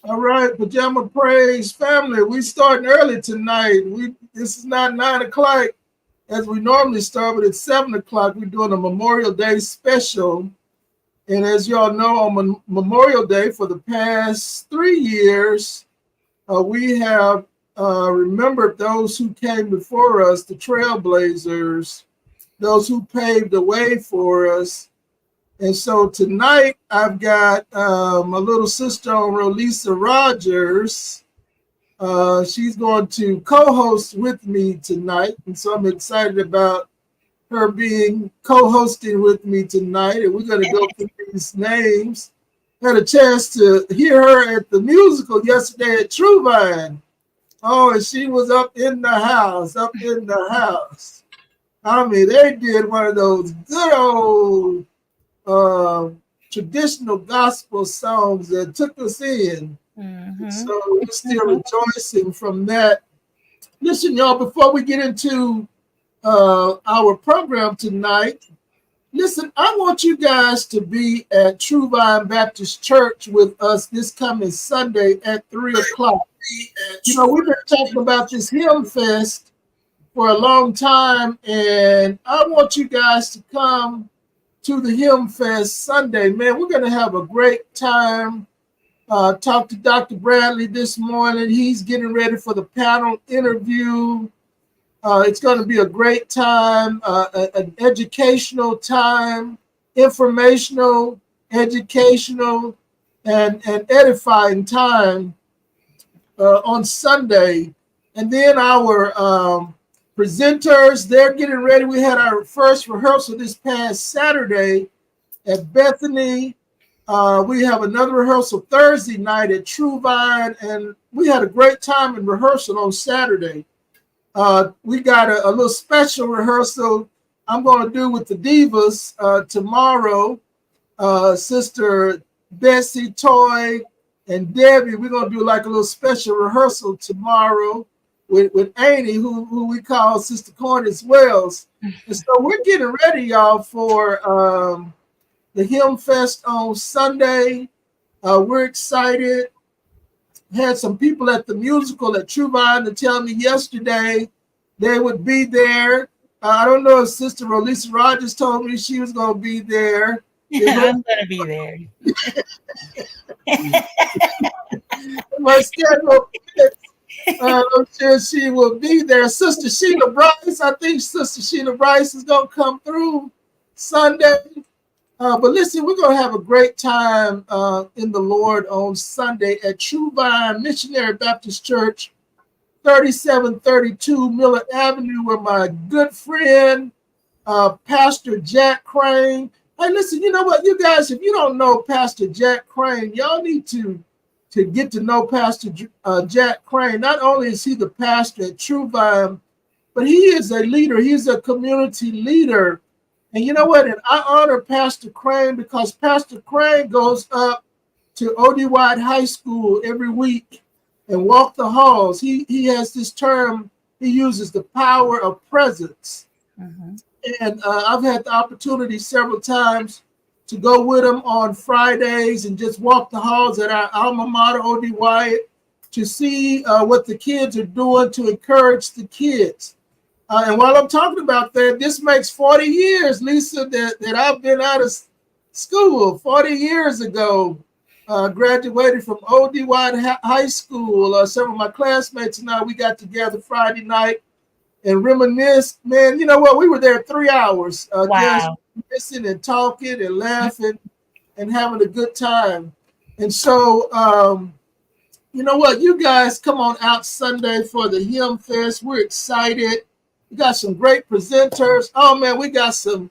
All right, Pajama Praise family. We starting early tonight. This is not 9 o'clock as we normally start, but it's 7 o'clock. We're doing a Memorial Day special. And as y'all know, on Memorial Day for the past 3 years, we have remembered those who came before us, the trailblazers, those who paved the way for us. And so tonight I've got my little sister on Rolissa Rogers. She's going to co-host with me tonight. And so I'm excited about her being co-hosting with me tonight. And we're going to go through these names. Had a chance to hear her at the musical yesterday at Truvine. Oh, and she was up in the house, I mean, they did one of those good old traditional gospel songs that took us in. Mm-hmm. So we're still rejoicing from that. Listen, y'all, before we get into our program tonight, listen, I want you guys to be at True Vine Baptist Church with us this coming Sunday at 3 o'clock. You know, we've been talking about this Hymn Fest for a long time, and I want you guys to come to the Hymn Fest Sunday. Man, we're going to have a great time. Talked to Dr. Bradley this morning. He's getting ready for the panel interview. It's going to be a great time, an educational time, informational, educational, and edifying time on Sunday. And then our presenters, they're getting ready. We had our first rehearsal this past Saturday at Bethany. We have another rehearsal Thursday night at True Vine, and we had a great time in rehearsal on Saturday. We got a little special rehearsal I'm going to do with the Divas tomorrow. Sister Bessie, Toy, and Debbie, we're going to do like a little special rehearsal tomorrow with Annie, who we call Sister Cornice Wells. And so we're getting ready, y'all, for the Hymn Fest on Sunday. We're excited. Had some people at the musical at True Vine to tell me yesterday they would be there. I don't know if Sister Rolissa Rogers told me she was going to be there. I'm going to be there. My schedule, I'm sure she will be there. Sister Sheila Bryce, I think Sister Sheila Bryce is going to come through Sunday. But listen, we're going to have a great time in the Lord on Sunday at True Vine Missionary Baptist Church, 3732 Miller Avenue, with my good friend, Pastor Jack Crane. Hey, listen, you know what, you guys, if you don't know Pastor Jack Crane, y'all need to get to know Pastor Jack Crane. Not only is he the pastor at True Vine, but he is a leader. He's a community leader. And you know what? And I honor Pastor Crane because Pastor Crane goes up to O.D. White High School every week and walk the halls. He has this term, he uses the power of presence. Mm-hmm. And I've had the opportunity several times to go with him on Fridays and just walk the halls at our alma mater, O.D. White, to see what the kids are doing to encourage the kids. And while I'm talking about that, this makes 40 years, Lisa, that I've been out of school. 40 years ago, graduated from O.D. White High School. Some of my classmates and I, we got together Friday night and reminisced. Man, you know what? We were there 3 hours. Wow. Just listening and talking and laughing and having a good time. And so, you know what? You guys come on out Sunday for the Hymn Fest. We're excited. We got some great presenters. Oh, man, we got some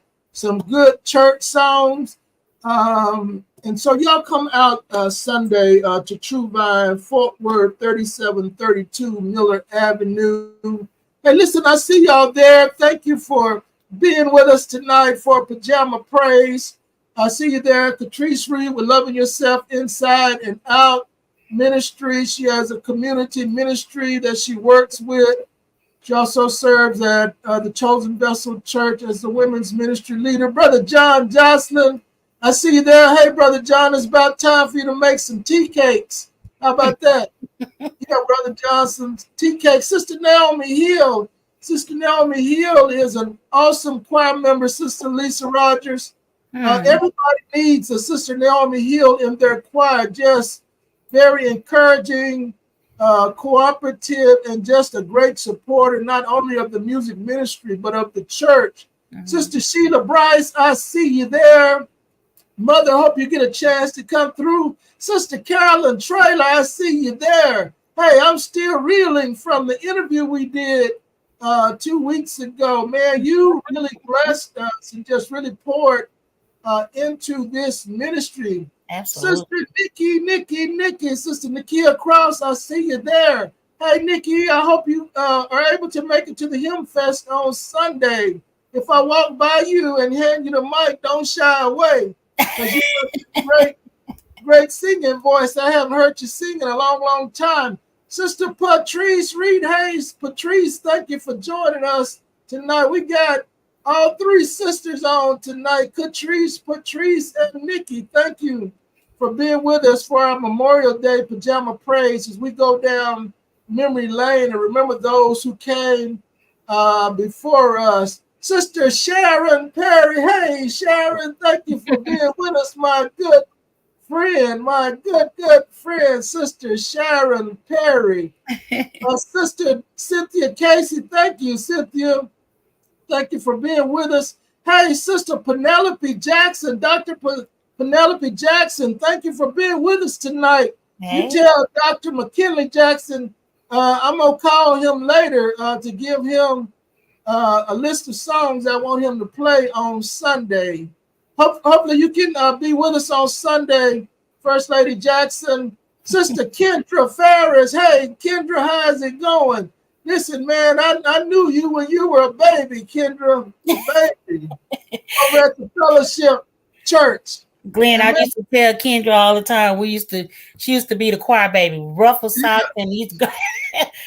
good church songs. And so y'all come out Sunday to True Vine, Fort Worth, 3732 Miller Avenue. Hey, listen, I see y'all there. Thank you for being with us tonight for Pajama Praise. I see you there, Catrice Reed with Loving Yourself Inside and Out Ministry. She has a community ministry that she works with. She also serves at the Chosen Vessel Church as the women's ministry leader. Brother John Jocelyn, I see you there. Hey, Brother John, it's about time for you to make some tea cakes. How about that? Yeah, Brother Johnson, TK, Sister Naomi Hill. Sister Naomi Hill is an awesome choir member, Sister Lisa Rogers. Everybody needs a Sister Naomi Hill in their choir, just very encouraging, cooperative, and just a great supporter, not only of the music ministry, but of the church. Sister Sheila Bryce, I see you there. Mother, hope you get a chance to come through. Sister Carolyn Trailer, I see you there. Hey, I'm still reeling from the interview we did 2 weeks ago. Man, you really blessed us and just really poured into this ministry. Absolutely. Sister Nikki, Sister Nikia Cross, I see you there. Hey, Nikki, I hope you are able to make it to the Hymn Fest on Sunday. If I walk by you and hand you the mic, don't shy away. Because you have a great singing voice. I haven't heard you sing in a long, long time. Sister Patrice Reed Hayes. Patrice, thank you for joining us tonight. We got all three sisters on tonight. Patrice, and Nikki. Thank you for being with us for our Memorial Day Pajama Praise as we go down memory lane and remember those who came before us. Sister Sharon Perry. Hey, Sharon, thank you for being with us, my good friend, Sister Sharon Perry. Sister Cynthia Casey, thank you, Cynthia. Thank you for being with us. Hey, Sister Penelope Jackson, Dr. Penelope Jackson, thank you for being with us tonight. Hey. You tell Dr. McKinley Jackson, I'm going to call him later to give him a list of songs I want him to play on Sunday. Hopefully you can be with us on Sunday, First Lady Jackson. Sister Kendra Ferris. Hey, Kendra, how's it going? Listen, man, I knew you when you were a baby, Kendra, baby, over at the Fellowship Church. Glenn, I used to tell Kendra all the time. She used to be the choir baby, ruffle socks, and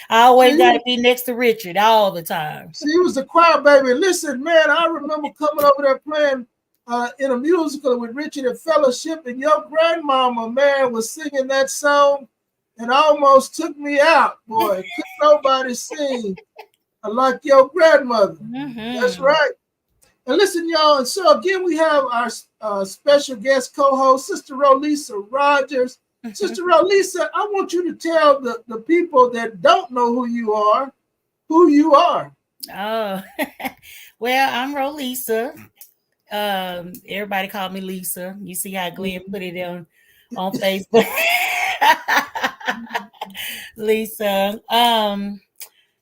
I always got to be next to Richard all the time. She was the choir baby. Listen, man, I remember coming over there playing in a musical with Richard at Fellowship, and your grandmama, man, was singing that song and almost took me out, boy. Couldn't nobody sing like your grandmother. That's right. And listen, y'all, and so again, we have our special guest co-host, Sister Rolissa Rogers. Sister Rolissa, I want you to tell the people that don't know who you are. Oh, well, I'm Rolissa. Everybody call me Lisa. You see how Glenn put it on Facebook. Lisa. I'm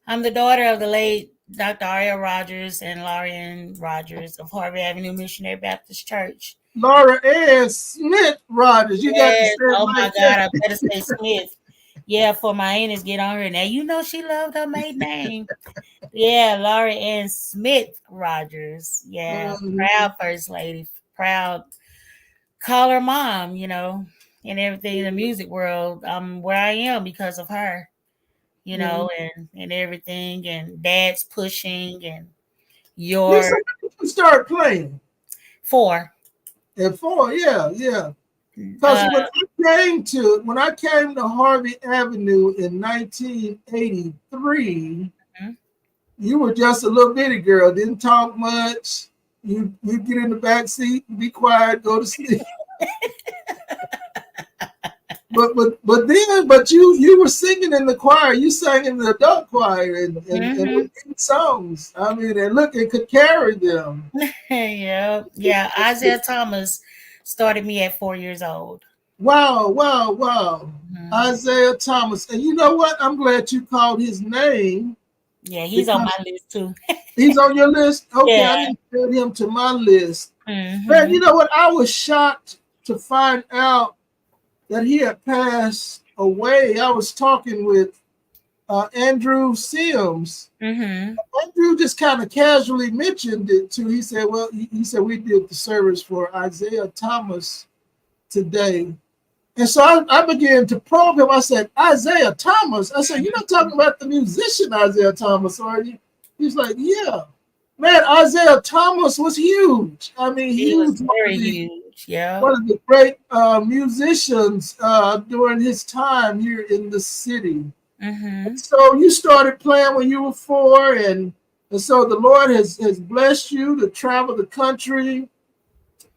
the daughter of the late Dr. Ariel Rogers and Laura Ann Rogers of Harvey Avenue Missionary Baptist Church. Laura Ann Smith Rogers. You got to say oh my God, I better say Smith. Yeah, for my aunties get on her. Now, you know she loved her maiden name. Yeah, Laura Ann Smith Rogers. Yeah, proud First Lady. Proud. Call her mom, and everything in the music world. I'm where I am because of her. And everything, and Dad's pushing, and your start playing 4. At 4, yeah. Because when I came to Harvey Avenue in 1983, you were just a little bitty girl, didn't talk much. You get in the back seat, be quiet, go to sleep. But you were singing in the choir. You sang in the adult choir and songs. I mean, and could carry them. Yeah. Isaiah Thomas started me at 4 years old. Wow. Isaiah Thomas, and you know what? I'm glad you called his name. Yeah, he's on my list too. He's on your list. Okay, yeah. I didn't add him to my list. Man, you know what? I was shocked to find out that he had passed away. I was talking with Andrew Sims. Andrew just kind of casually mentioned it too. He said, well, he said we did the service for Isaiah Thomas today. And so I began to probe him. I said, Isaiah Thomas? I said, you're not talking about the musician Isaiah Thomas, are you? He's like, yeah. Man, Isaiah Thomas was huge. I mean, he was very huge. church. Yeah. One of the great musicians during his time here in the city. So you started playing when you were 4, and so the Lord has blessed you to travel the country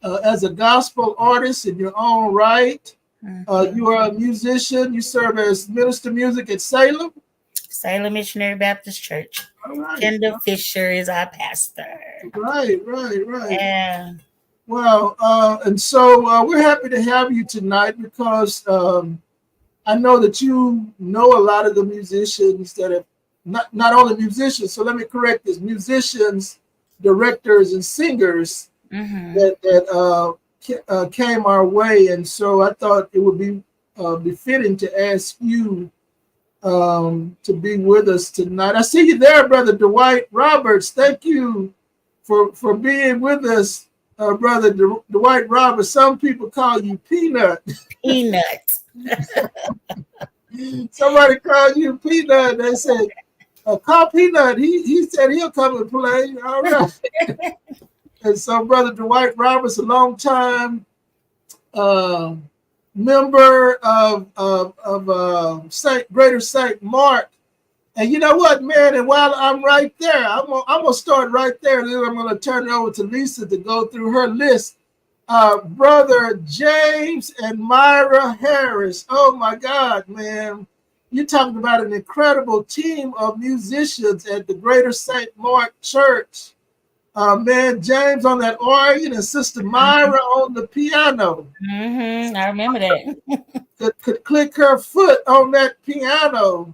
as a gospel artist in your own right. You are a musician. You serve as minister music at Salem. Salem Missionary Baptist Church. All right. Kendall Fisher is our pastor. Right. Yeah. Well, and so we're happy to have you tonight because I know that you know a lot of the musicians that have not only musicians. So let me correct this: musicians, directors, and singers that came our way. And so I thought it would be befitting to ask you to be with us tonight. I see you there, Brother Dwight Roberts. Thank you for being with us, Brother Dwight Roberts. Some people call you Peanut. Peanut. Somebody called you Peanut. They said, call Peanut. He said he'll come and play. All right. And so Brother Dwight Roberts, a long time member of Greater St. Mark. And you know what, man? And while I'm right there, I'm gonna start right there. And then I'm gonna turn it over to Lisa to go through her list. Brother James and Myra Harris. Oh my God, man. You're talking about an incredible team of musicians at the Greater St. Mark Church. Man, James on that organ and Sister Myra on the piano. I remember that. Could click her foot on that piano.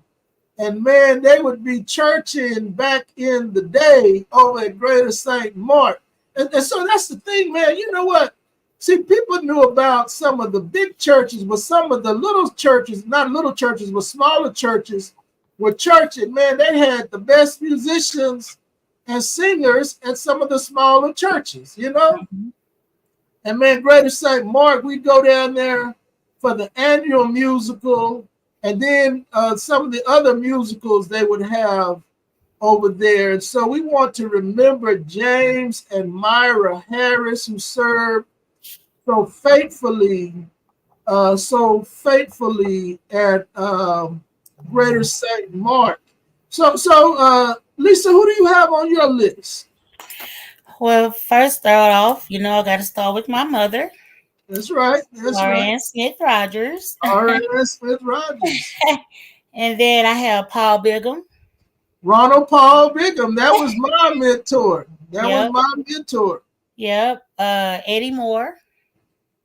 And man, they would be churching back in the day over at Greater St. Mark. And so that's the thing, man. You know what? See, people knew about some of the big churches, but some of the little churches, not little churches, but smaller churches were churching. Man, they had the best musicians and singers at some of the smaller churches, you know? And man, Greater St. Mark, we'd go down there for the annual musical, and then some of the other musicals they would have over there. And so we want to remember James and Myra Harris, who served so faithfully at Greater St. Mark. So Lisa, who do you have on your list? Well, first start off, I got to start with my mother. That's right. Lauren Smith Rogers. Lauren Smith Rogers. And then I have Paul Bigham. Ronald Paul Bigham. That was my mentor. Was my mentor. Yep. Eddie Moore.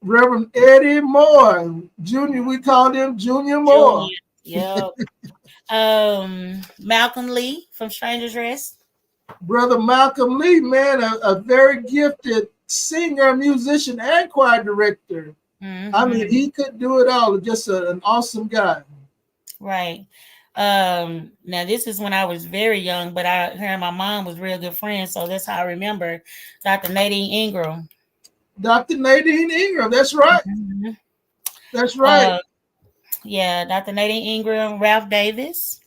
Reverend Eddie Moore. Junior, we called him Junior Moore. Yep. Malcolm Lee from Stranger's Rest. Brother Malcolm Lee, man, a very gifted singer, musician, and choir director. I mean, he could do it all. Just an awesome guy. Right. Now this is when I was very young, but her and my mom was real good friends, so that's how I remember Dr. Nadine Ingram. Dr. Nadine Ingram, that's right. That's right. Yeah, Dr. Nadine Ingram, Ralph Davis.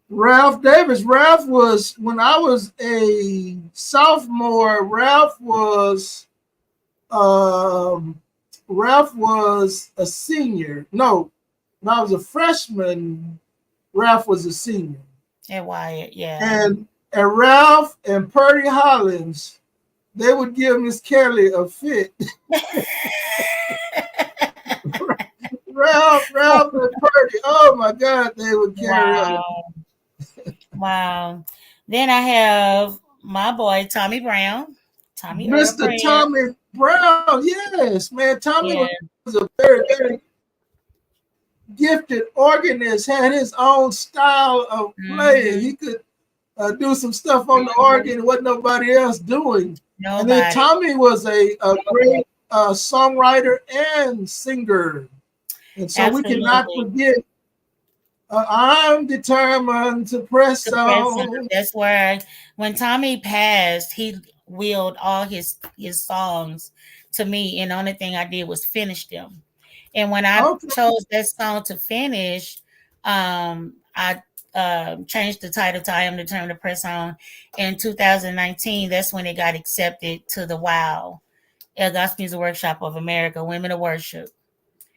Ralph was, when I was a sophomore, Ralph was a senior. No, when I was a freshman, Ralph was a senior. And Wyatt, yeah. And Ralph and Purdy Hollins, they would give Miss Kelly a fit. Ralph and Purdy, oh my God, they would carry on. Wow. Then I have my boy, Tommy Brown. Mr. Tommy Brown, yes, man. Tommy was a very, very gifted organist, had his own style of playing. He could do some stuff on the organ what nobody else doing. And then Tommy was a great songwriter and singer. And so we cannot forget, I'm determined to press on. That's where, when Tommy passed, he willed all his songs to me, and the only thing I did was finish them. And when I chose that song to finish, I changed the title to I Am Determined to Press On. In 2019, that's when it got accepted to the WOW. Gospel Music Workshop of America, Women of Worship.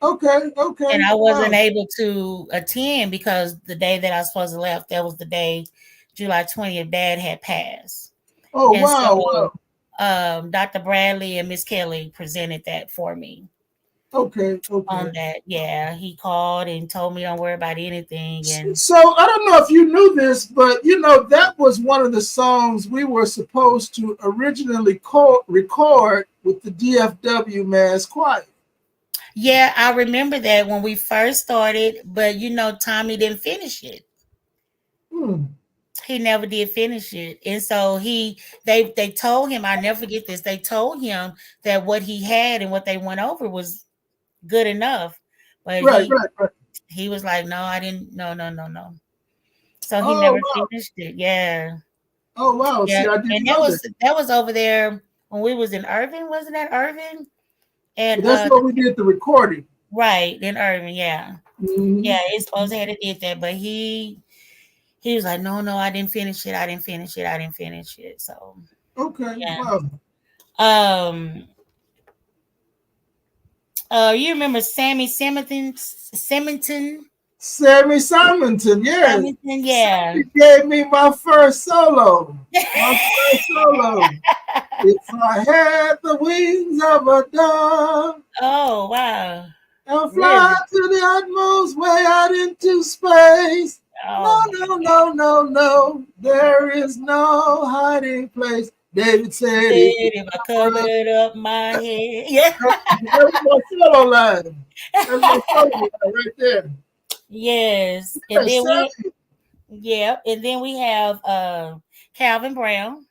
Okay. And I wasn't Wow. able to attend because the day that I was supposed to left, that was the day, July 20th, Dad had passed. Oh, And wow. so Dr. Bradley and Miss Kelly presented that for me. Okay. On that. Yeah, he called and told me don't worry about anything. And So I don't know if you knew this, but that was one of the songs we were supposed to originally record with the DFW Mass Choir. yeah, I remember that when we first started, but Tommy didn't finish it. He never did finish it. And so they told him, I never forget this, they told him that what he had and what they went over was good enough. But Right. he was like, no, I didn't, no. So he Oh, never wow. finished it. Yeah. Oh, wow. Yeah. See, I didn't And know that. that was over there when we was in Irving, wasn't that Irving? And That's what we did the recording. right, in Irving, yeah. Mm-hmm. Yeah, it's supposed to have did that, but he was like, no, I didn't finish it. So Okay. yeah. Wow. You remember Sammy Simonton? Sammy Simonton, yes. Simonton, yeah. He gave me my first solo. My first solo. If I had the wings of a dove. Oh, wow. And fly Really? to the utmost way out into space. Oh, No. There is no hiding place. David said, if I covered up my head. Yeah. There's my solo line. There's my solo line right there. Yes. And then we have Calvin Brown.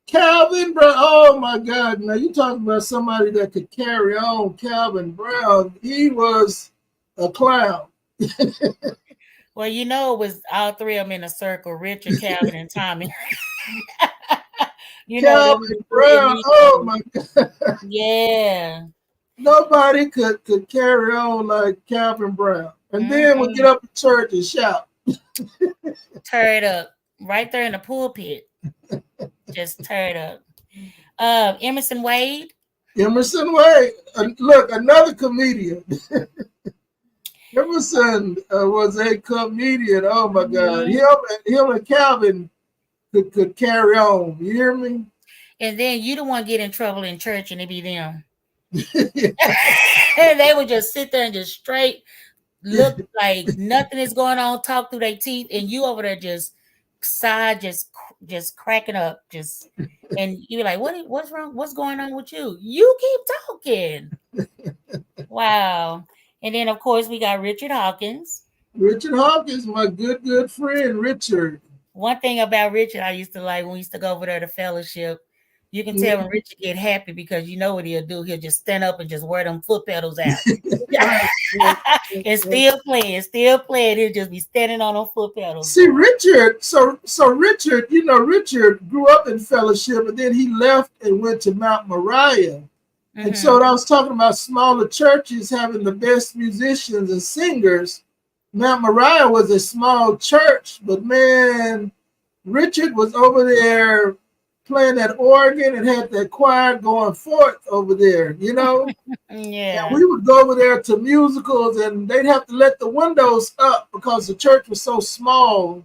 Calvin Brown. Oh my God. Now you talking about somebody that could carry on. Calvin Brown. He was a clown. Well, it was all three of them in a circle, Richard, Calvin, and Tommy. Calvin Brown. Oh my God. Yeah. Nobody could carry on like Calvin Brown. And then we get up to church and shout. Tear it up. Right there in the pulpit. Just tear it up. Emerson Wade. Emerson Wade. Look, another comedian. Emerson was a comedian. Oh my God. Him and Calvin could carry on. You hear me? And then you don't want to get in trouble in church and it be them. And they would just sit there and just straight look like nothing is going on, talk through their teeth, and you over there just side just cracking up, and you're like, what's wrong? What's going on with you? You keep talking. Wow. And then of course we got Richard Hawkins. Richard Hawkins, my good friend Richard. One thing about Richard I used to like when we used to go over there to fellowship, you can tell when Richard get happy because you know what he'll do. He'll just stand up and just wear them foot pedals out. And still playing. He'll just be standing on them foot pedals. See, Richard, so Richard, Richard grew up in fellowship and then he left and went to Mount Moriah. And so I was talking about smaller churches having the best musicians and singers. Mount Moriah was a small church, but man, Richard was over there playing that organ and had that choir going forth over there, Yeah. And we would go over there to musicals and they'd have to let the windows up because the church was so small.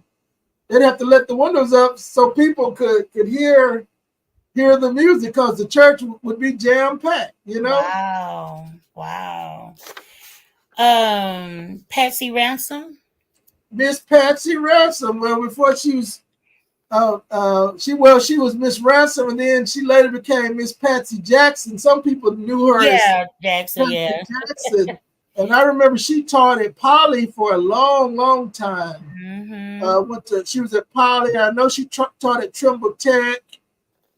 They'd have to let the windows up so people could hear the music because the church would be jam-packed, Wow. Patsy Ransom. Miss Patsy Ransom. Well, before she was she was Miss Ransom, and then she later became Miss Patsy Jackson. Some people knew her as Jackson, Patsy Jackson. And I remember she taught at Poly for a long time. She was at Poly. I know she taught at Trimble Tech.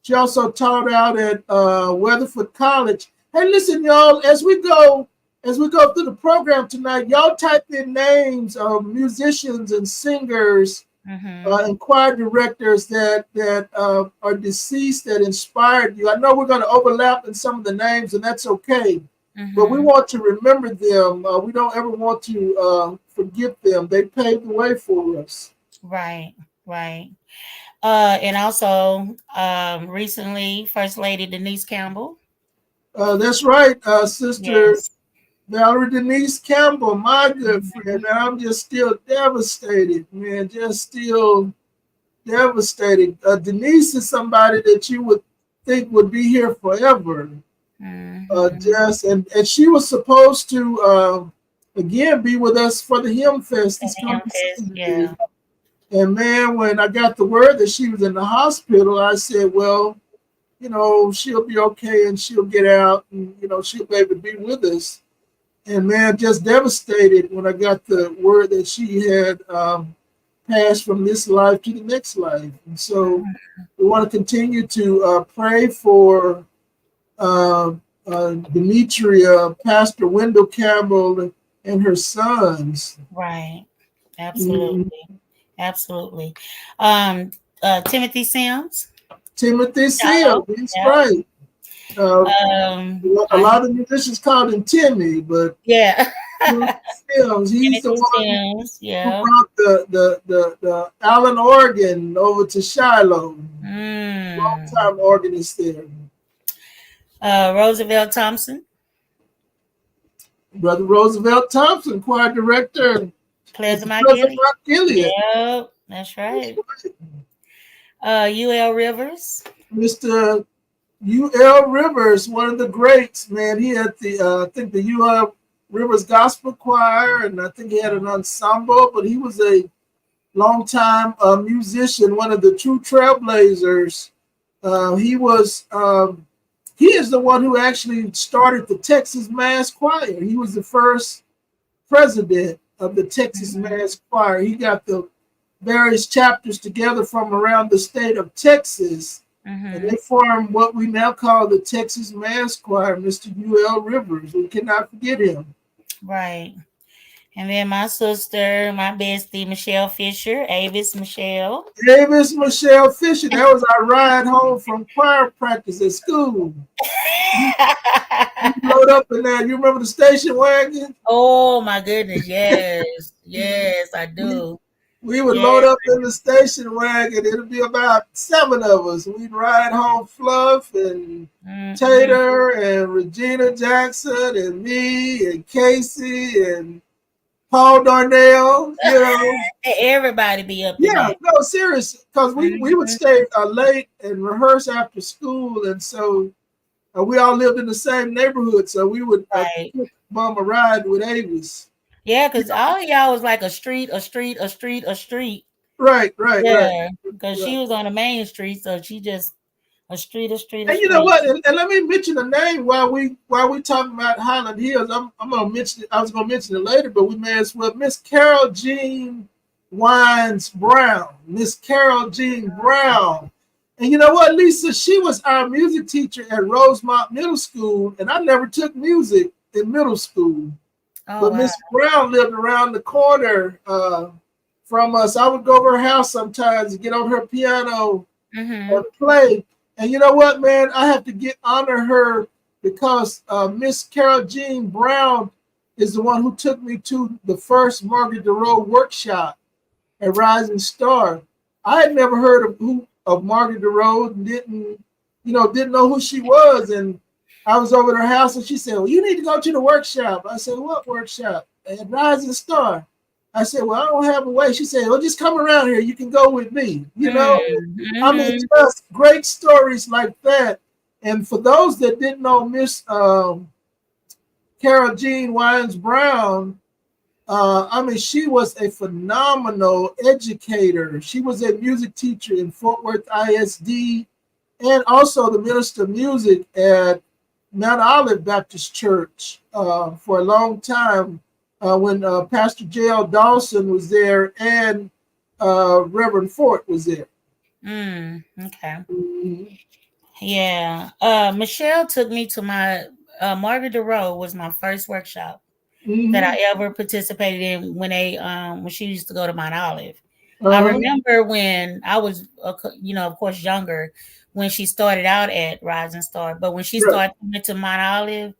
She also taught out at Weatherford College. Hey, listen, y'all, as we go through the program tonight, y'all type in names of musicians and singers and choir directors that are deceased that inspired you. I know we're going to overlap in some of the names, and that's okay. But we want to remember them. We don't ever want to forget them. They paved the way for us. Right. And also recently, First Lady Denise Campbell. That's right, Sister Yes. Valerie Denise Campbell, my good friend. Man, I'm just still devastated, man. Just still devastated. Denise is somebody that you would think would be here forever. Just and she was supposed to again be with us for the Hymn Fest And this the Him coming Fest, Saturday. yeah. And man, when I got the word that she was in the hospital, I said, well, she'll be okay and she'll get out and she'll be able to be with us. And man, just devastated when I got the word that she had passed from this life to the next life. And so we want to continue to pray for uh, Demetria, Pastor Wendell Campbell, and her sons. Right. Mhm. Absolutely. Absolutely. Timothy Sims. Timothy Seal, Shallow. he's Yeah. right. Uh, a I lot of musicians called him Timmy, but yeah. Timothy Sims, he's the Timothy one Sims. who Yeah. brought the Allen organ over to Shiloh. Long Mm. time organist there. Roosevelt Thompson. Brother Roosevelt Thompson, choir director at Pleasant the Mount present Gilead. Rock Gilead. Yep. That's That's right. right. UL Rivers. Mr. U.L. Rivers, one of the greats, man. He had I think the U.L. Rivers Gospel Choir, and I think he had an ensemble, but he was a longtime musician, one of the true trailblazers. He is the one who actually started the Texas Mass Choir. He was the first president of the Texas Mm-hmm. Mass Choir. He got the various chapters together from around the state of Texas, and Mm-hmm. they formed what we now call the Texas Mass Choir, Mr. U.L. Rivers. We cannot forget him. Right. And then my sister, my bestie, Michelle Fisher, Avis Michelle. Davis Michelle Fisher, that was our ride home from choir practice at school. We load up in that. You remember the station wagon? Oh my goodness, yes. Yes, I We do. we would load Yes. up in the station wagon. It'd be about 7 of us. We'd ride home Fluff and Mm-hmm. Tater and Regina Jackson and me and Casey and Paul Darnell. Everybody be up in Yeah, that. no, serious. Because we would Mm-hmm. stay late and rehearse after school, and so we all lived in the same neighborhood. So we would Right. bum a ride with Avis. Yeah, because all of y'all was like a street, a street, a street, a street. Right, right, right, Yeah, because right. she was on the main street, so she just a street, a street, a And you know street. what? And let me mention the name while we talking about Highland Hills. I'm gonna mention it. I was gonna mention it later, but we may as well. Miss Carol Jean Wines Brown. Miss Carol Jean Brown. And you know what, Lisa? She was our music teacher at Rosemont Middle School, and I never took music in middle school. Oh But wow. Miss Brown lived around the corner from us. I would go to her house sometimes and get on her piano Mm-hmm. and play. And you know what, man? I have to honor her because Miss Carol Jean Brown is the one who took me to the first Margaret DeRoe workshop at Rising Star. I had never heard of Margaret DeRoe, didn't know who she was. And I was over at her house and she said, well, you need to go to the workshop. I said, what workshop? At Rising Star. I said, well, I don't have a way. She said, well, just come around here. You can go with me. I mean, Mm-hmm. just great stories like that. And for those that didn't know Miss Carol Jean Wines Brown, I mean, she was a phenomenal educator. She was a music teacher in Fort Worth ISD and also the minister of music at Mount Olive Baptist Church for a long time when Pastor J.L. Dawson was there and Reverend Fort was there. Okay. Mhm. Yeah. Michelle took me to my Margaret DeRoe was my first workshop that I Mhm. ever participated in when she used to go to Mount Olive. I Uh-huh. remember when I was of course younger when she started out at Rising Star, but when she Right. started coming to Mount Olive,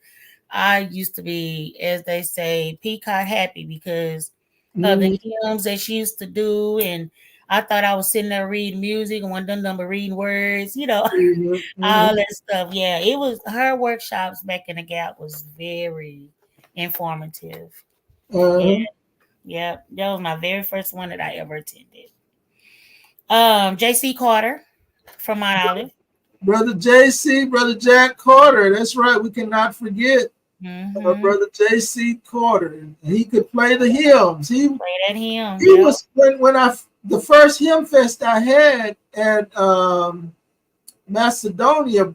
I used to be, as they say, peacock happy because of the Mhm. hymns that she used to do, and I thought I was sitting there reading music and one of them reading words, Mm-hmm. all Mm-hmm. that stuff. Yeah, it was her workshops back in the Gap was very informative. Yeah, Uh-huh. yeah, that was my very first one that I ever attended. J.C. Carter from Mount Olive. Brother JC, Brother Jack Carter. That's right. We cannot forget Mm-hmm. Brother JC Carter. He could play the hymns. Play that hymn. He Yep. was when I the first hymn fest I had at Macedonia.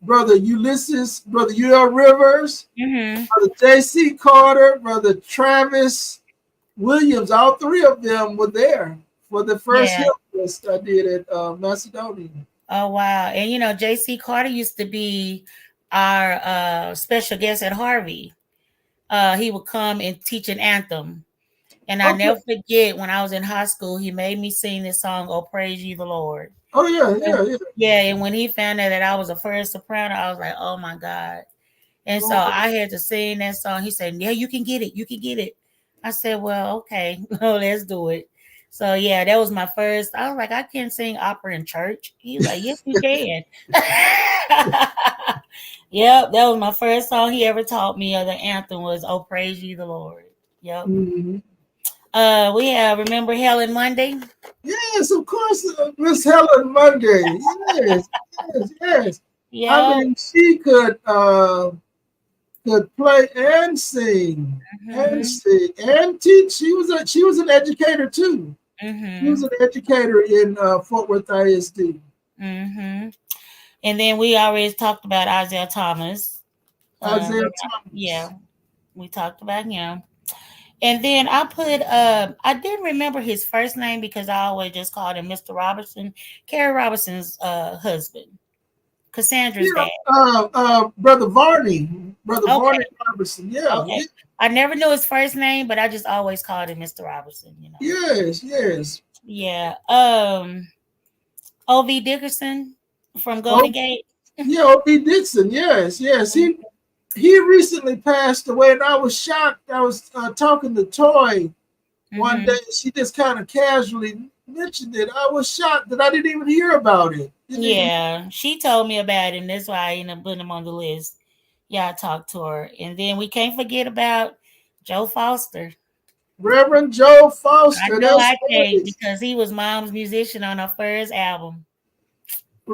Brother Ulysses, Brother U.L. Rivers, Mm-hmm. Brother J.C. Carter, Brother Travis Williams, all three of them were there for the first Yeah. hymn fest I did at Macedonia. Oh wow. And J.C. Carter used to be our special guest at Harvey. He would come and teach an anthem. And I Okay. never forget when I was in high school, he made me sing this song, "Oh Praise Ye the Lord." Oh yeah, And, yeah, yeah. yeah, and when he found out that I was a first soprano, I was like, "Oh my God." And so Oh, I had to sing that song. He said, "Yeah, you can get it. You can get it." I said, "Well, okay, let's do it." So yeah, that was my first. I was like, "I can't sing opera in church." He was like, "Yes, you can." Yep, that was my first song he ever taught me. The anthem was "Oh Praise Ye the Lord." Yep. mhm. We have Remember Helen Monday. Yes, of course, Miss Helen Monday. Yes, yes, yes. I Yep. mean, she could play and sing and Mhm. sing and teach. She was an educator too. She was Mhm. an educator in Fort Worth ISD. Mhm. And then we already talked about Isaiah Thomas. Isaiah Yeah, Thomas. we talked about him. And then I put I didn't remember his first name because I always just called him Mr. Robertson, Carrie Robertson's husband, Cassandra's Yeah, dad. Brother Okay, Varney Robertson. Yeah, okay. I never knew his first name, but I just always called him Mr. Robertson. yes, yes. Yeah. O.V. Dickerson from Golden Oh, Gate. yeah, O.B. Dixon. Yes, yes. He recently passed away, and I was shocked. I was talking to Toy one day. Mm-hmm. She just kind of casually mentioned it. I was shocked that I didn't even hear about it. Didn't even Yeah, she told me about it, and that's why I ended up putting him on the list. Yeah, I talked to her. And then we can't forget about Joe Foster. Reverend Joe I Foster. know That's I can't right. because he was mom's musician on her first album.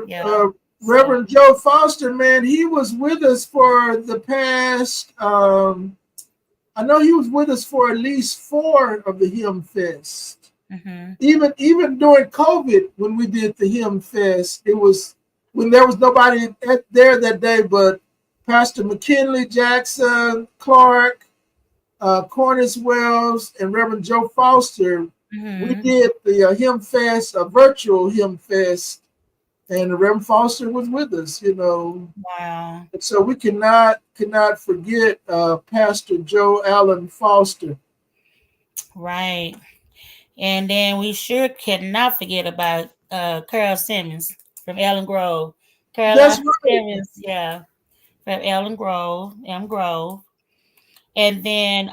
Yeah. uh, So, Reverend Joe Foster, man, he was with us for the past. I know he was with us for at least four of the Hymn Fest. mm-hmm. Even during COVID, when we did the Hymn Fest, it was when there was nobody there that day, but Pastor McKinley Jackson, Clark, Cornish Wells, and Reverend Joe Foster. We Mm-hmm. did the Hymn Fest, a virtual Hymn Fest, and Reverend Foster was with us. Wow. And so we cannot forget Pastor Joe Allen Foster. Right. And then we sure cannot forget about Carol Simmons from Ellen Grove. That's Carolina right. Simmons, yeah, from Ellen Grove, M Grove. And then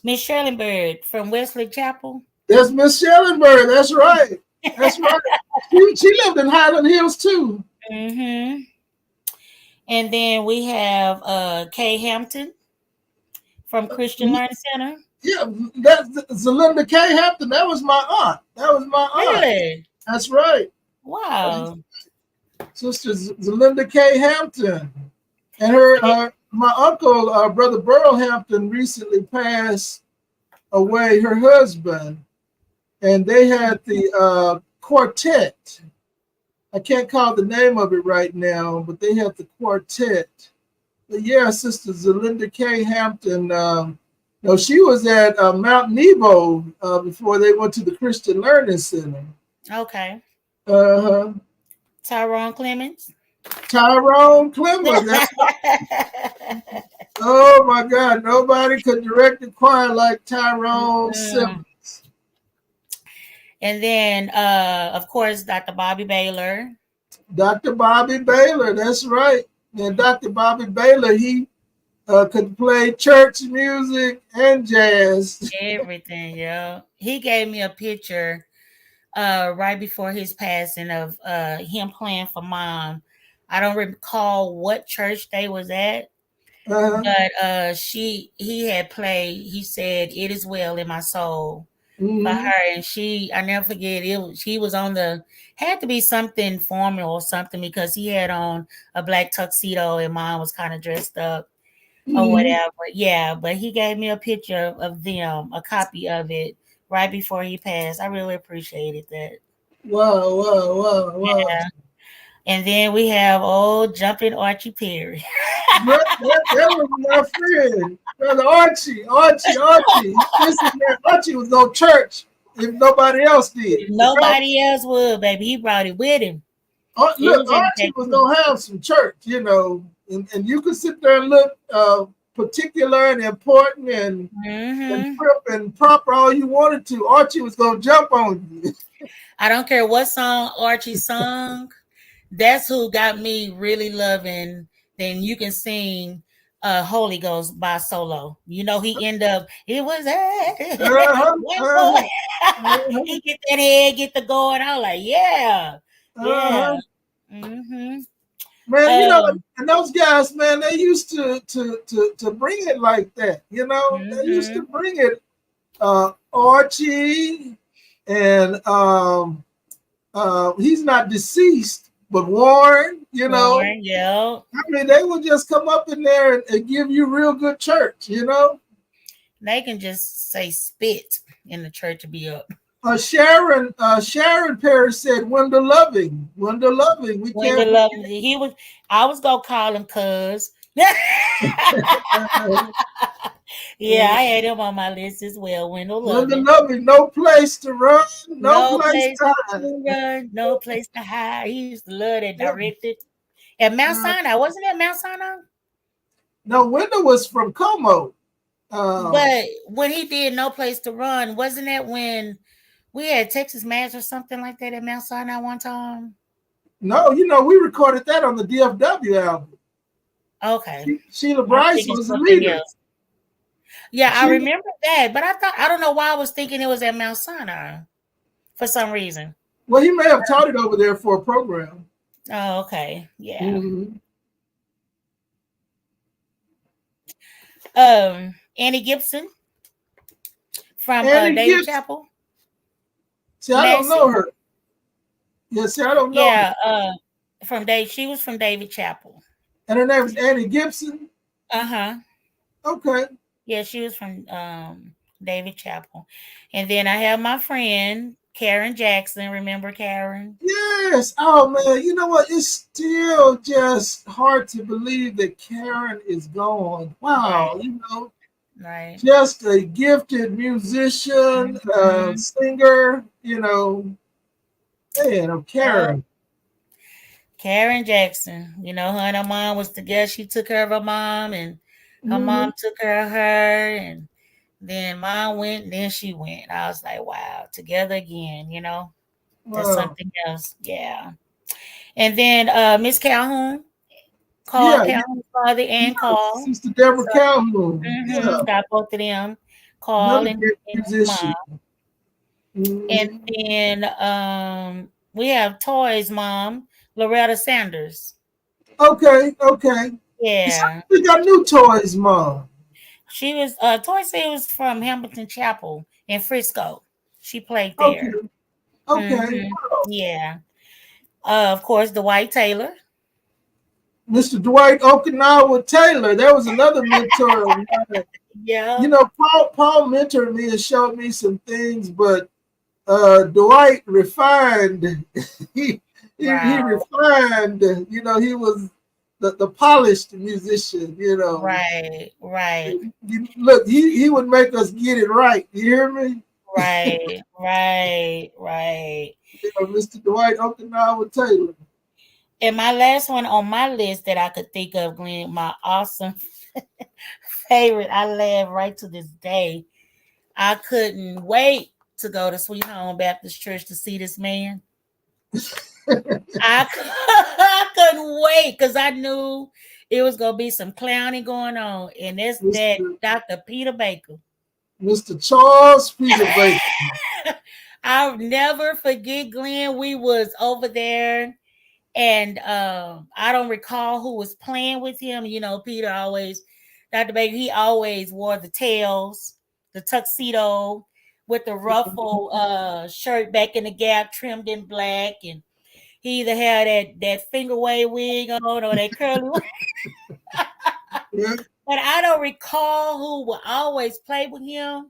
Miss Sherlinberg from Wesley Chapel. That's Miss Schellenberg. That's right. That's right. She lived in Highland Hills too. Mm-hmm. And then we have Kay Hampton from Christian Learning Center. Yeah, that's Zelinda K. Hampton. That was my aunt. That was my aunt. Really? That's right. Wow. Sister Zelinda K. Hampton. And my uncle, Brother Burl Hampton, recently passed away, her husband. And they had the quartet. I can't call the name of it right now, but they had the quartet. But yeah, Sister Zelinda K. Hampton. No, she was at Mount Nebo before they went to the Christian Learning Center. Okay. Uh-huh. Tyrone Clements. Tyrone Clemmer. Oh my God, nobody could direct the choir like Tyrone Mm. Simmons. And then, of course, Dr. Bobby Baylor. Dr. Bobby Baylor, that's right. And Dr. Bobby Baylor, he could play church music and jazz. Everything, yeah. He gave me a picture right before his passing of him playing for mom. I don't recall what church they was at, but he had played, he said, "It is well in my soul" for her, and I never forget she was on had to be something formal or something because he had on a black tuxedo and mom was kind of dressed up or whatever. Yeah, but he gave me a picture of them, a copy of it right before he passed. I really appreciated that. Wow, wow, wow, wow. Yeah. And then we have old jumping Archie Perry. That was my friend, brother Archie. Listen, man, Archie was no church if nobody else did. Nobody else would, baby. He brought it with him. It Look, was in Archie was gonna have some church, and you could sit there and look particular and important and and proper all you wanted to. Archie was gonna jump on you. I don't care what song Archie sung. That's who got me really loving. Then you can sing Holy Ghost by solo. You know, he end up, it was he get that head, get the going. I was like, yeah. Yeah. Man, and those guys, man, they used to bring it like that. They used to bring it. Archie and he's not deceased, but Warren, Warren, yeah. I mean, they will just come up in there and give you real good church, They can just say spit in the church to be up. Sharon Perry said Wendell Loving. Wendell Loving. I was gonna call him cuz. Yeah, I had him on my list as well. Wendell Loving, no place to run, no place to run, no place to hide. He used to love that directed. At Mount Sinai, wasn't it Mount Sinai? No, Wendell was from Como. But when he did No Place to Run, wasn't that when we had Texas Mass or something like that at Mount Sinai one time? No, we recorded that on the DFW album. Okay. Sheila Bryce was the leader. Else. Yeah, I remember that, but I don't know why I was thinking it was at Mount Sinai for some reason. Well, he may have taught it over there for a program. Oh, okay. Yeah. Annie Gibson from David Chapel. See, I don't know her. Yeah, see, I don't know. Yeah, she was from David Chapel. And her name is Annie Gibson? Okay. Yeah, she was from David Chapel. And then I have my friend Karen Jackson. Remember Karen? Yes. Oh man, you know what? It's still just hard to believe that Karen is gone. Wow, right. Just a gifted musician, singer. Man, Karen. Karen Jackson. Her and her mom was together. She took care of her mom, and her mom took care of her, and then mom went, and then she went. I was like, wow, together again, That's something else. Yeah. And then Miss Calhoun, Calhoun's father and Carl. Sister Deborah Calhoun. Got both of them, Carl and mom. And then we have Toy's mom, Loretta Sanders. Okay. Yeah. We got new Toy's mom. She was Toy said was from Hamilton Chapel in Frisco. She played there. Okay. Yeah. Of course, Dwight Taylor. Mr. Dwight Okinawa Taylor. That was another mentor. Yeah. Paul mentored me and showed me some things, but Dwight refined. he refined. He was the polished musician. Right. Look, he would make us get it right. You hear me? Right. Mr. Dwight Okinawa Taylor. And my last one on my list that I could think of, Glenn, my awesome favorite. I laugh right to this day. I couldn't wait to go to Sweet Home Baptist Church to see this man. I couldn't wait because I knew it was gonna be some clowning going on, and that's that Dr. Peter Baker. Mr. Charles Peter Baker. I'll never forget, Glenn. We was over there, and I don't recall who was playing with him. You know, Peter always, Dr. Baker, he always wore the tails, the tuxedo with the ruffle shirt back in the gap, trimmed in black, and he either had that finger wave wig on or that curly one. Yeah. But I don't recall who would always play with him.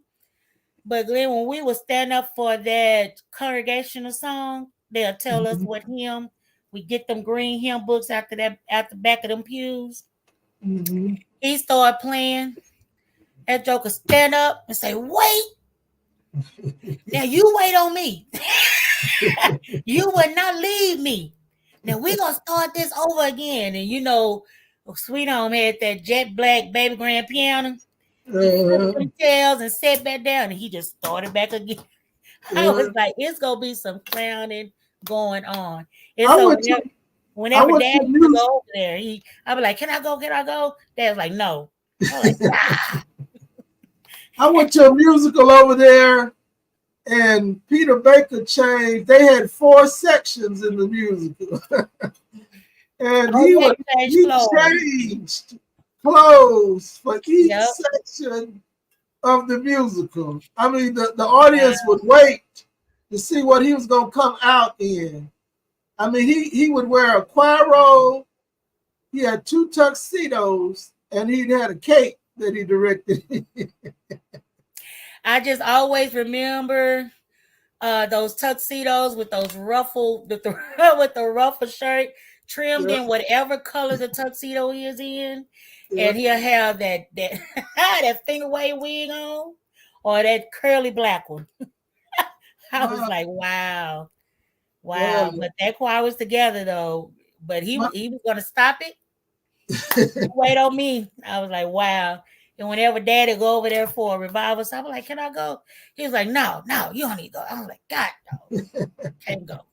But Glenn, when we would stand up for that congregational song, they'll tell us what hymn. We get them green hymn books after that, at the back of them pews. Mm-hmm. He started playing. That joker stand up and say, "Wait. Now you wait on me. You would not leave me. Now we're gonna start this over again." And you know, Sweet Home had that jet black baby grand piano. He flipped them tails and sat back down, and he just started back again. I was like, it's gonna be some clowning going on. And so whenever Dad used to go over there, I'd be like, "Can I go? Can I go?" Dad's like, "No." I was like, "Ah." I went to a musical over there, and Peter Baker changed. They had 4 sections in the musical, and he changed clothes for each section of the musical. I mean, the audience would wait to see what he was going to come out in. I mean, he would wear a choir robe. He had 2 tuxedos, and he had a cape that he directed. I just always remember those tuxedos with those ruffled, with the ruffled shirt trimmed in whatever color the tuxedo is in. And he'll have that that finger wave wig on, or that curly black one. I was like, wow. But that choir was together though. But he was gonna stop it. Wait on me. I was like, wow. And whenever Daddy go over there for a revival, so I was like, "Can I go?" He was like, "No, you don't need to go." I was like, "God, no, can't go."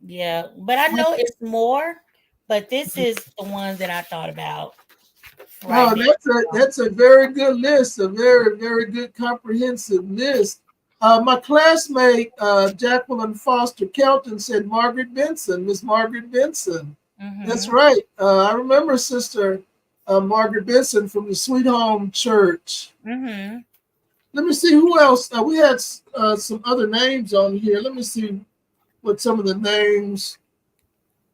Yeah, but I know it's more. But this is the ones that I thought about. Right, that's a very good list, a very, very good comprehensive list. My classmate, Jacqueline Foster Kelton, said Margaret Benson, Miss Margaret Benson. Mm-hmm. That's right. I remember Sister Margaret Benson from the Sweet Home Church. Mm-hmm. Let me see who else. We had some other names on here. Let me see what some of the names.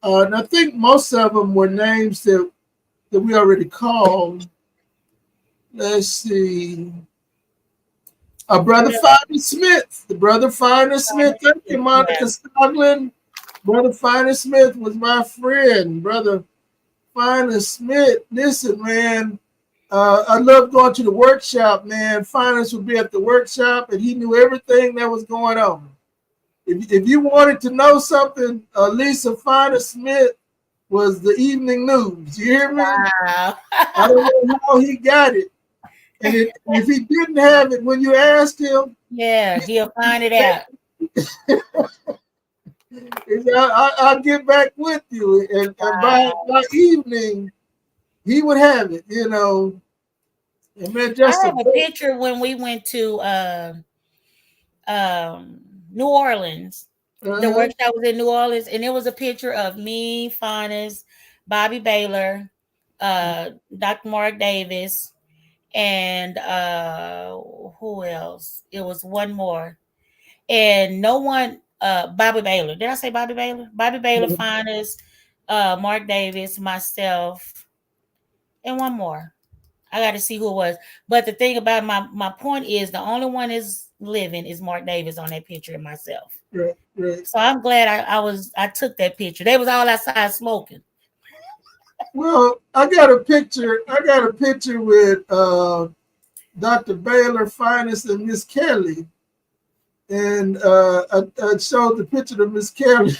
And I think most of them were names that we already called. Let's see. Brother Finder Smith. The Brother Finder Smith. Thank you, Monica Stoglin. Brother Finder Smith was my friend. Brother Finder Smith. Listen, man. I love going to the workshop, man. Finest would be at the workshop, and he knew everything that was going on. If you wanted to know something, Lisa Finder Smith was the evening news. You hear me? Wow. I don't know how he got it. And if he didn't have it when you asked him, he'll find it out. I'll get back with you. And by evening, he would have it, you know. And man, I have a picture when we went to New Orleans. The workshop was in New Orleans, and it was a picture of me, Finest, Bobby Baylor, Dr. Mark Davis, and who else? It was one more. And no one, Bobby Baylor. Did I say Bobby Baylor? Bobby Baylor, Finest, Mark Davis, myself, and one more. I got to see who it was. But the thing about my point is the only one is living is Mark Davis on that picture and myself. Right. So I'm glad I took that picture. They was all outside smoking. Well, I got a picture with Dr. Baylor, Finest, and Miss Kelly. And I showed the picture of Miss Kelly.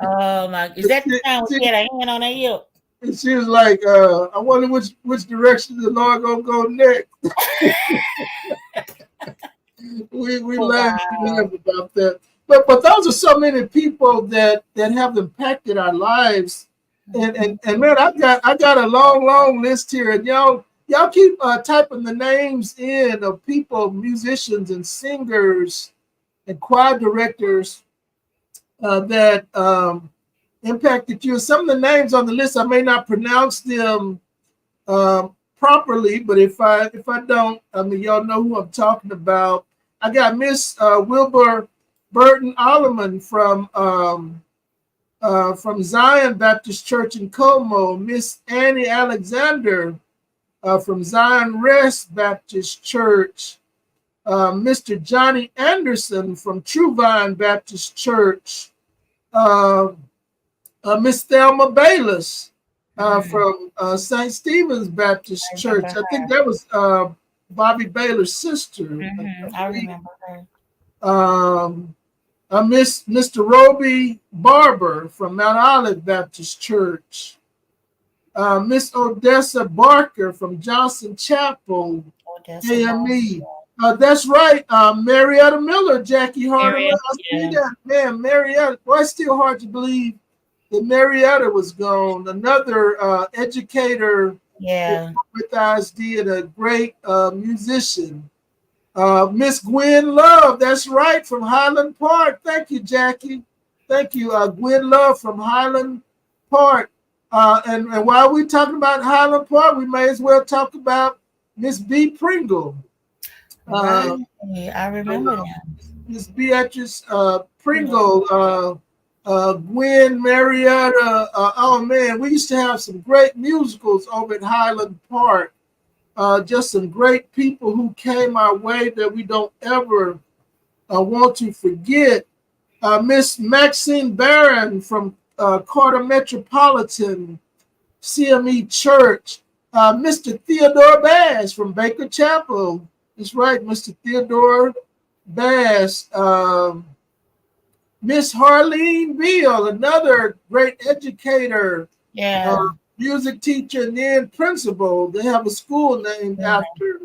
Oh my! Is that the time we had a hand on her hip? And she was like, "I wonder which direction the Lord gonna go next." we laughed about that. But those are so many people that have impacted our lives And man, I got a long list here, and y'all keep typing the names in of people, musicians and singers and choir directors that impacted you. Some of the names on the list, I may not pronounce them properly, but if I don't, I mean, y'all know who I'm talking about. I got Miss Wilbur Burton Alleman from Zion Baptist Church in Como, Miss Annie Alexander from Zion Rest Baptist Church, Mr. Johnny Anderson from True Vine Baptist Church, Miss Thelma Bayless from St. Stephen's Baptist Church. I think that was Bobby Baylor's sister. I remember her. Mr. Roby Barber from Mount Olive Baptist Church. Miss Odessa Barker from Johnson Chapel, AME. That's right, Marietta Miller, Jackie Hardeman. I see that, man. Marietta. Boy, it's still hard to believe that Marietta was gone. Another educator with ISD and a great musician. Miss Gwen Love, that's right, from Highland Park. Thank you, Jackie. Thank you, Gwen Love from Highland Park. And while we're talking about Highland Park, we may as well talk about Miss B. Pringle. I remember that. Miss Beatrice Pringle, Gwen, Marietta. Oh, man, we used to have some great musicals over at Highland Park. Just some great people who came our way that we don't ever want to forget. Miss Maxine Barron from Carter Metropolitan CME Church. Mr. Theodore Bass from Baker Chapel. That's right, Mr. Theodore Bass. Miss Harleen Beal, another great educator. Music teacher and then principal. They have a school named after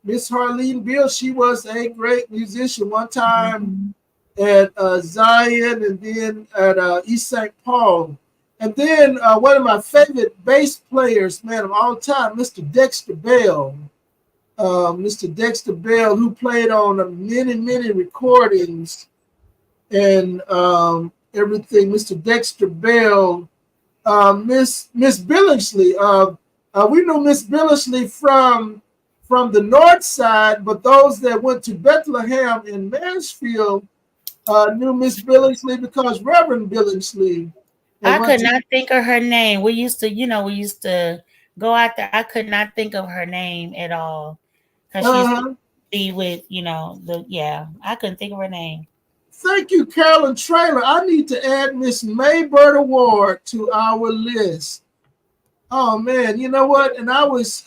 Miss Harleen Beal. She was a great musician one time at Zion and then at East St. Paul. And then one of my favorite bass players, man, of all time, Mr. Dexter Bell. Mr. Dexter Bell, who played on many recordings and everything. Mr. Dexter Bell. Miss Billingsley. We knew Miss Billingsley from the north side, but those that went to Bethlehem in Mansfield knew Miss Billingsley because Reverend Billingsley. I could not think of her name. We used to go out there. I could not think of her name at all because she used to be with I couldn't think of her name. Thank you, Carolyn Traylor. I need to add Miss Maybert Award to our list. Oh, man, you know what? And I was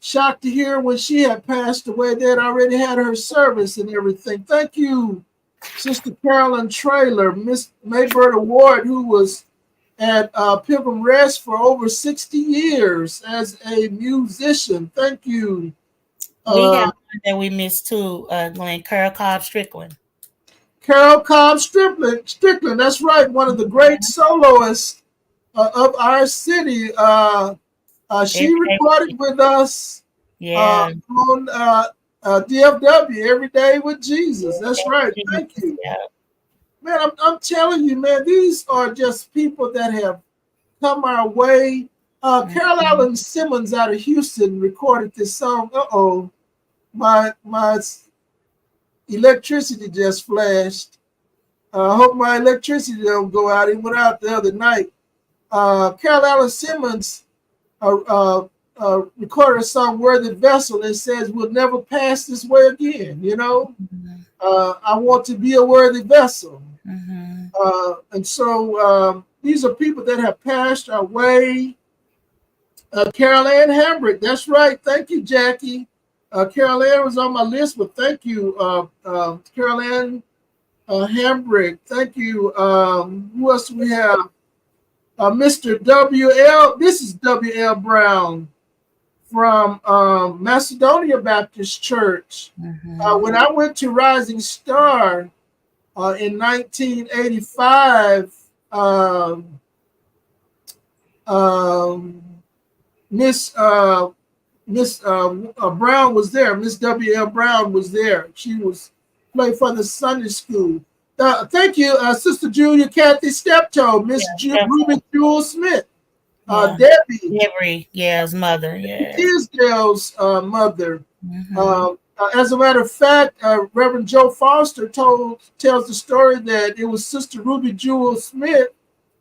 shocked to hear when she had passed away, they had already had her service and everything. Thank you, Sister Carolyn Traylor, Miss Maybert Award, who was at Pilgrim Rest for over 60 years as a musician. Thank you. We have one that we missed too, Glenn, Carol Cobb Strickland. Carol Cobb Strickland, that's right, one of the great soloists of our city. She recorded with us on DFW, Every Day with Jesus. That's right. Thank you. Man, I'm telling you, man, these are just people that have come our way. Carol Allen Simmons out of Houston recorded this song. My electricity just flashed. I hope my electricity don't go out. It went out the other night. Carol Allen Simmons recorded a song, Worthy Vessel. It says, we'll never pass this way again, you know? I want to be a worthy vessel. And so these are people that have passed our way. Carol Ann Hambrick, that's right. Thank you, Jackie. Carol Ann was on my list, but thank you, Carol Ann Hambrick. Thank you. Who else do we have? Mr. W.L. This is W.L. Brown from Macedonia Baptist Church. When I went to Rising Star in 1985, Um, Miss Brown was there. Miss W.L. Brown was there. She was played for the Sunday school. Thank you, Sister Julia Kathy Steptoe, Miss Ruby Jewel Smith, Debbie. Debbie, his mother, Tisdale's mother. Mm-hmm. As a matter of fact, Reverend Joe Foster tells the story that it was Sister Ruby Jewel Smith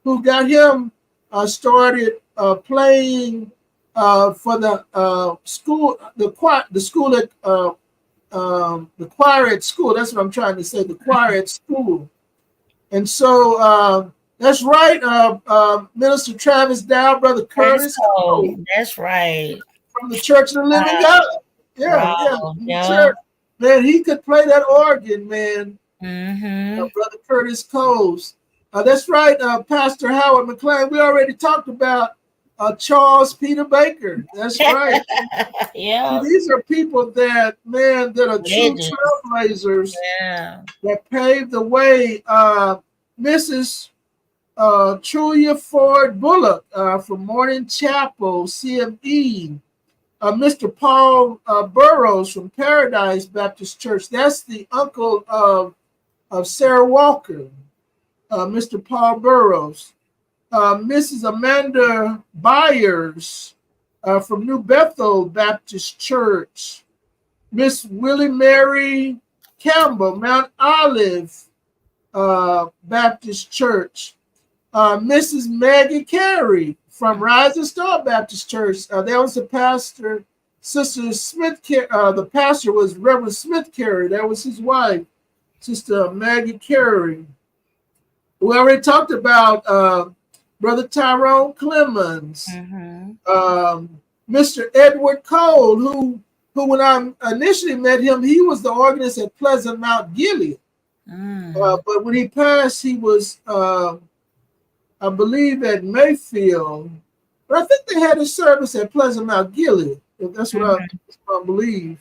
who got him started playing for the school, the school at the choir at school. That's what I'm trying to say. The choir at school, and so that's right. Minister Travis Dow, Brother Curtis. That's right. From the Church of the Living God. Yeah, wow. Church. Man, he could play that organ, man. Mm-hmm. Brother Curtis Coles. That's right, Pastor Howard McClain. We already talked about Charles Peter Baker. That's right. Yeah. See, these are people that, man, that are true trailblazers that paved the way. Mrs. Trulia Ford Bullock from Morning Chapel, CME. Mr. Paul Burrows from Paradise Baptist Church. That's the uncle of Sarah Walker, Mr. Paul Burrows. Mrs. Amanda Byers from New Bethel Baptist Church. Miss Willie Mary Campbell, Mount Olive Baptist Church. Mrs. Maggie Carey from Rising Star Baptist Church. That was the pastor, Sister Smith. The pastor was Reverend Smith Carey. That was his wife, Sister Maggie Carey. We already talked about Brother Tyrone Clemens, Mr. Edward Cole, who when I initially met him, he was the organist at Pleasant Mount Gilead. But when he passed, he was I believe at Mayfield, but I think they had a service at Pleasant Mount Gilead. That's what I believe.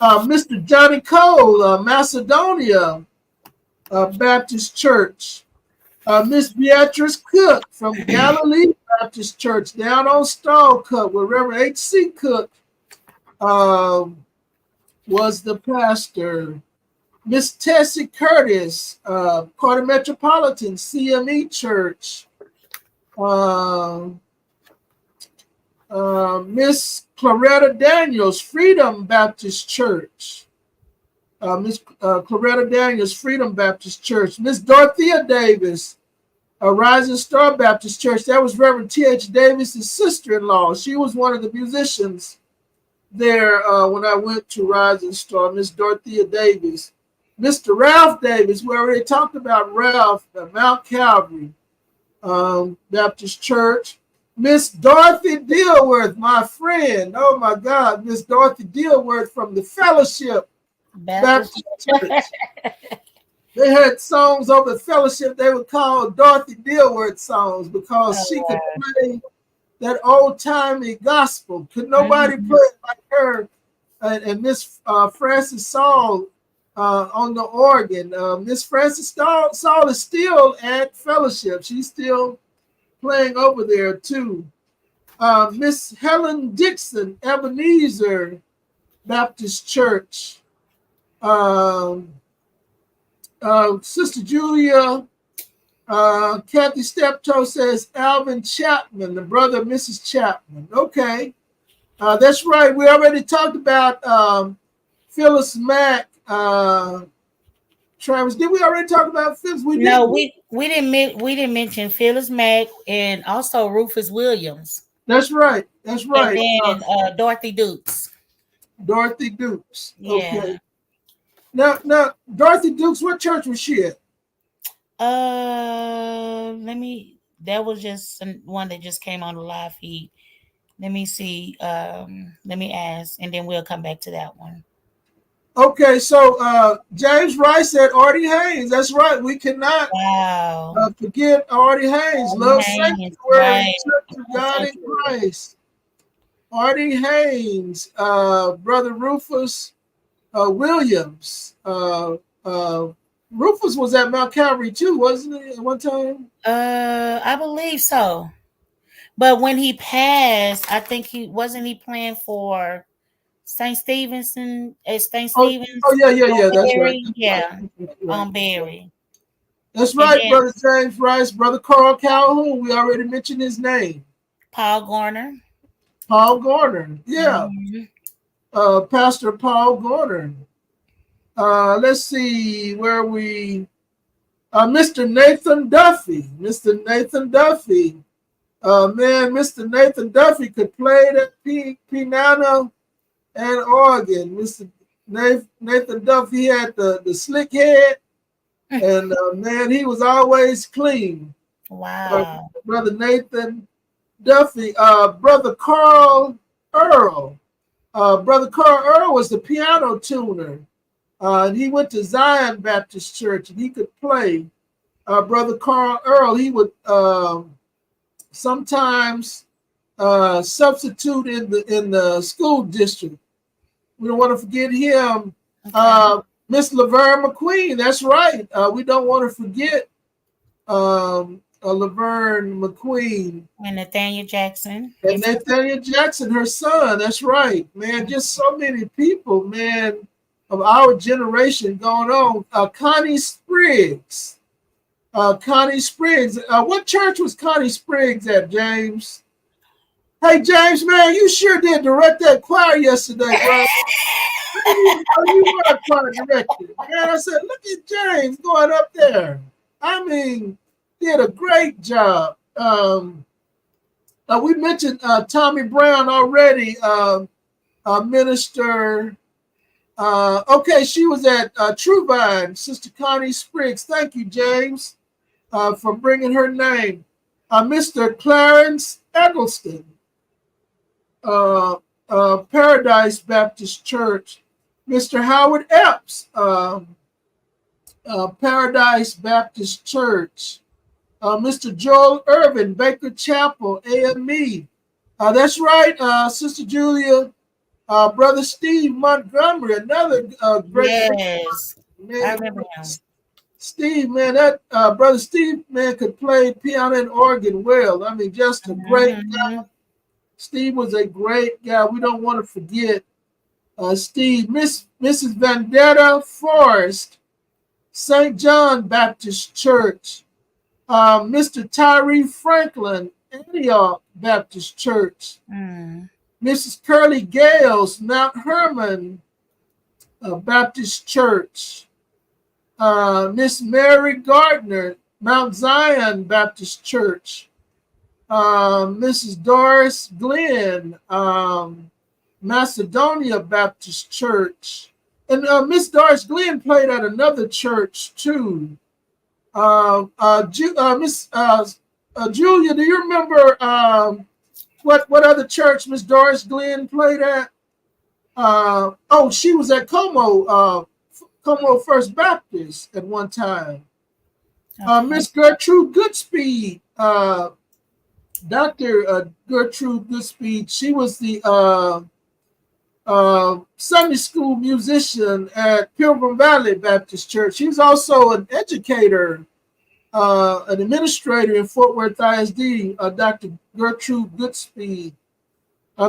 Mr. Johnny Cole, Macedonia Baptist Church. Miss Beatrice Cook from Galilee Baptist Church down on Stallcut, where Reverend H.C. Cook was the pastor. Miss Tessie Curtis, Carter Metropolitan CME Church. Miss Claretta Daniels, Freedom Baptist Church. Miss Claretta Daniels, Freedom Baptist Church. Miss Dorothea Davis, Rising Star Baptist Church. That was Reverend T.H. Davis's sister-in-law. She was one of the musicians there when I went to Rising Star, Miss Dorothea Davis. Mr. Ralph Davis, we already talked about Ralph at Mount Calvary Baptist Church. Miss Dorothy Dilworth, my friend. Oh my God, Miss Dorothy Dilworth from the Fellowship Baptist Church. They had songs over the Fellowship they would call Dorothy Dilworth songs because she could play that old-timey gospel. Could nobody play it like her? And Miss Frances Saul on the organ. Miss Frances Saul is still at Fellowship. She's still playing over there too. Miss Helen Dixon, Ebenezer Baptist Church. Sister Julia Kathy Steptoe says Alvin Chapman, the brother of Mrs. Chapman. Okay. That's right. We already talked about Phyllis Mack. Travis, did we already talk about Phyllis? We didn't mention Phyllis Mack and also Rufus Williams. That's right. That's right. And then Dorothy Dukes. Dorothy Dukes. Yeah. Okay. Now, Dorothy Dukes, what church was she at? That was just one that just came on the live feed. Let me see. Let me ask, and then we'll come back to that one. Okay, so James Rice said Artie Haynes. That's right. We cannot forget Artie Haynes. Love Sanctuary, Church of God in Christ. Artie Haynes, Brother Rufus Williams. Rufus was at Mount Calvary too, wasn't he, at one time? I believe so. But when he passed, I think he playing for St. Stevenson at St. Oh, Stephen's yeah. on That's right. Berry. That's right. Yeah, Right. on Berry. That's And right, then Brother James Rice, Brother Carl Calhoun. We already mentioned his name. Paul Garner. Paul Gordon. Yeah. Mm-hmm. Pastor Paul Gordon. Let's see where we Mr. Nathan Duffy. Mr. Nathan Duffy. Man, Mr. Nathan Duffy could play the piano and organ. Mr. Nathan Duffy had the slick head, and man, he was always clean. Wow. Brother Nathan Duffy, Brother Carl Earl. Brother Carl Earl was the piano tuner. And he went to Zion Baptist Church, and he could play. Brother Carl Earl, he would sometimes substitute in the school district. We don't want to forget him. Okay. Miss Laverne McQueen, that's right. We don't want to forget Laverne McQueen. And Nathaniel Jackson. And Nathaniel Jackson, her son, that's right. Man, just so many people, man, of our generation going on. Connie Spriggs. Connie Spriggs. What church was Connie Spriggs at, James? Hey, James, man, you sure did direct that choir yesterday, bro. I didn't even know you were a choir director. Man, I said, look at James going up there. I mean, did a great job. We mentioned Tommy Brown already, minister. Okay, she was at True Vine, Sister Connie Spriggs. Thank you, James, for bringing her name. Mr. Clarence Eggleston, Paradise Baptist Church. Mr. Howard Epps, Paradise Baptist Church. Mr. Joel Irvin, Baker Chapel, AME. That's right, Sister Julia. Brother Steve Montgomery, another great Yes. man. I remember him. Steve, man, that Brother Steve, man, could play piano and organ well. I mean, just a great guy. Steve was a great guy. We don't want to forget Steve. Mrs. Vendetta Forrest, St. John Baptist Church. Mr. Tyree Franklin, Antioch Baptist Church. Mrs. Curly Gales, Mount Hermon Baptist Church. Miss Mary Gardner, Mount Zion Baptist Church. Mrs. Doris Glenn, Macedonia Baptist Church. And Miss Doris Glenn played at another church too. Miss Julia, do you remember what other church Miss Doris Glenn played at? She was at Como First Baptist at one time. Miss Gertrude Goodspeed, Dr. Gertrude Goodspeed, she was the Sunday school musician at Pilgrim Valley Baptist Church. She was also an educator, an administrator in Fort Worth ISD, Dr. Gertrude Goodspeed.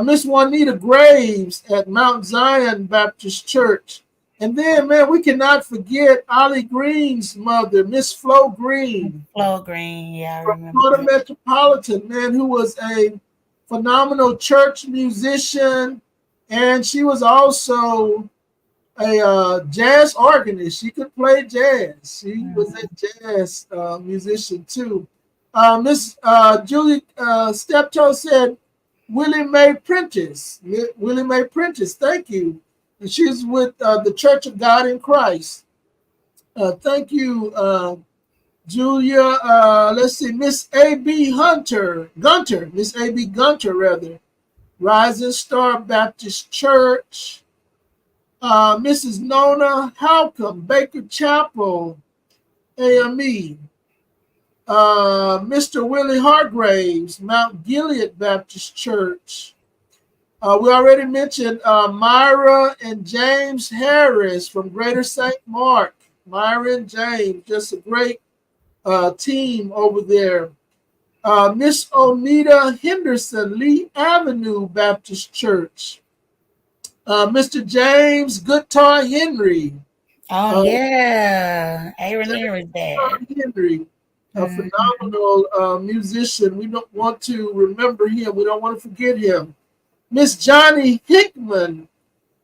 Miss Juanita Graves at Mount Zion Baptist Church. And then, man, we cannot forget Ollie Green's mother, Miss Flo Green. Flo Green, yeah, I remember. Florida Metropolitan, man, who was a phenomenal church musician. And she was also a jazz organist. She could play jazz. She was a jazz musician too. Miss Julie Steptoe said, Willie Mae Prentice. Willie Mae Prentice, thank you. And she's with the Church of God in Christ. Thank you, Julia. Let's see, Miss A.B. Gunter, Miss A.B. Gunter, rather. Rising Star Baptist Church. Mrs. Nona Halcomb, Baker Chapel, AME. Mr. Willie Hargraves, Mount Gilead Baptist Church. We already mentioned Myra and James Harris from Greater St. Mark. Myra and James, just a great team over there. Miss Onita Henderson, Lee Avenue Baptist Church. Mr. James Goodtar Henry. Oh yeah, Aaron Henry's dad. Henry, a phenomenal musician. We don't want to remember him. We don't want to forget him. Miss Johnny Hickman,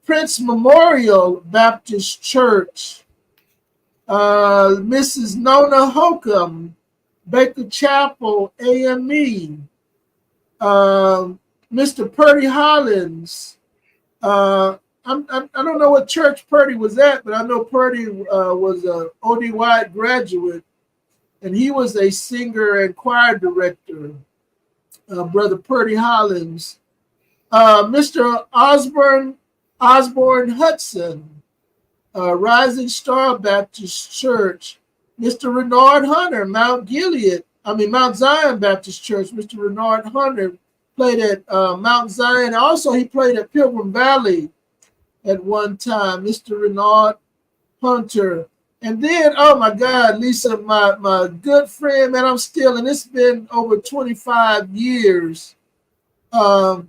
Prince Memorial Baptist Church. Mrs. Nona Holcomb, Baker Chapel AME. Mr. Purdy Hollins. I don't know what church Purdy was at, but I know Purdy was a ODY graduate, and he was a singer and choir director. Brother Purdy Hollins. Mr. Osborne Hudson, Rising Star Baptist Church. Mr. Renard Hunter, Mount Zion Baptist Church. Mr. Renard Hunter played at Mount Zion. Also, he played at Pilgrim Valley at one time. Mr. Renard Hunter. And then, oh my God, Lisa, my good friend, man, and it's been over 25 years. Carolyn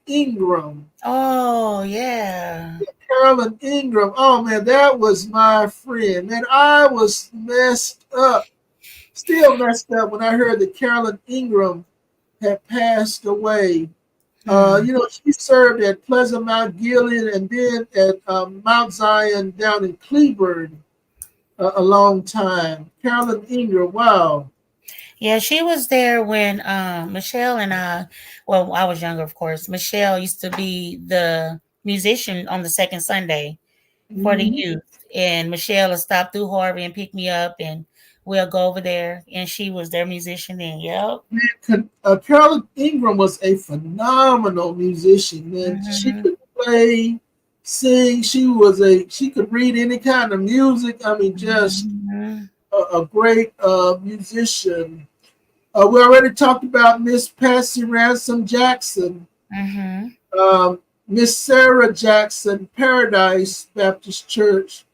Ingram. Oh, yeah. Carolyn Ingram. Oh, man, that was my friend. Man, I was messed up. Still messed up when I heard that Carolyn Ingram had passed away. She served at Pleasant Mount Gilead and then at Mount Zion down in Cleburne a long time. Carolyn Ingram, wow. Yeah, she was there when Michelle and I was younger, of course. Michelle used to be the musician on the second Sunday for the youth. And Michelle will stop through Harvey and pick me up, and we'll go over there. And she was their musician then. Yep. Carolyn Ingram was a phenomenal musician, man. She could play, sing. She could read any kind of music. I mean, just a great musician. We already talked about Miss Patsy Ransom Jackson, Miss Sarah Jackson, Paradise Baptist Church,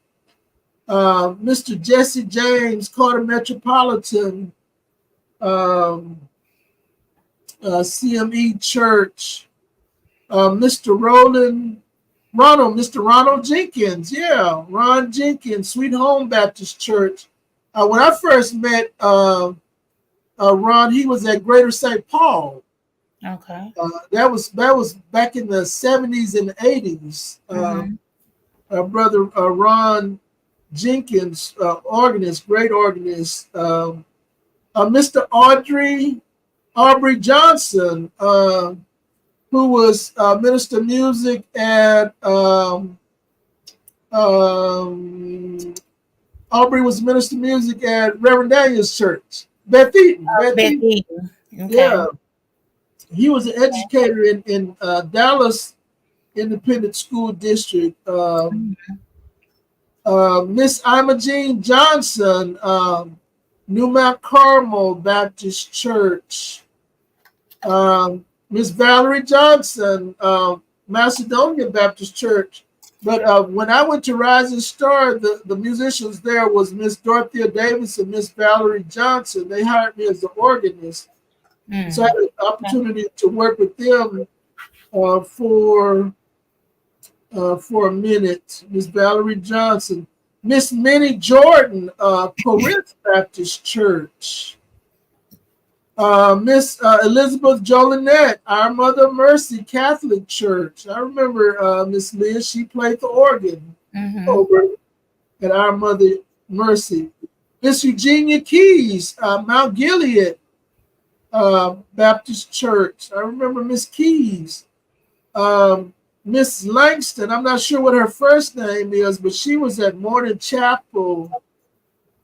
Mr. Jesse James, Carter Metropolitan, CME Church, Mr. Ronald Jenkins, Ron Jenkins, Sweet Home Baptist Church. When I first met Ron, he was at Greater St. Paul. Okay. That was back in the 70s and 80s. Brother Ron Jenkins, organist, great organist. Mr. Aubrey Johnson, who was minister of music at Aubrey was minister of music at Reverend Daniel's church. Beth Eaton. Okay. Yeah. He was an educator in Dallas Independent School District. Miss Imogene Johnson, New Mount Carmel Baptist Church. Miss Valerie Johnson, Macedonia Baptist Church. But when I went to Rising Star, the musicians there was Miss Dorothea Davis and Miss Valerie Johnson. They hired me as the organist. So I had the opportunity to work with them for a minute. Miss Valerie Johnson. Miss Minnie Jordan, Corinth Baptist Church. Miss Elizabeth Jolinet, Our Mother of Mercy Catholic Church. I remember Miss Liz, she played the organ over at Our Mother Mercy. Miss Eugenia Keys, Mount Gilead Baptist Church. I remember Miss Keys. Miss Langston, I'm not sure what her first name is, but she was at Morning Chapel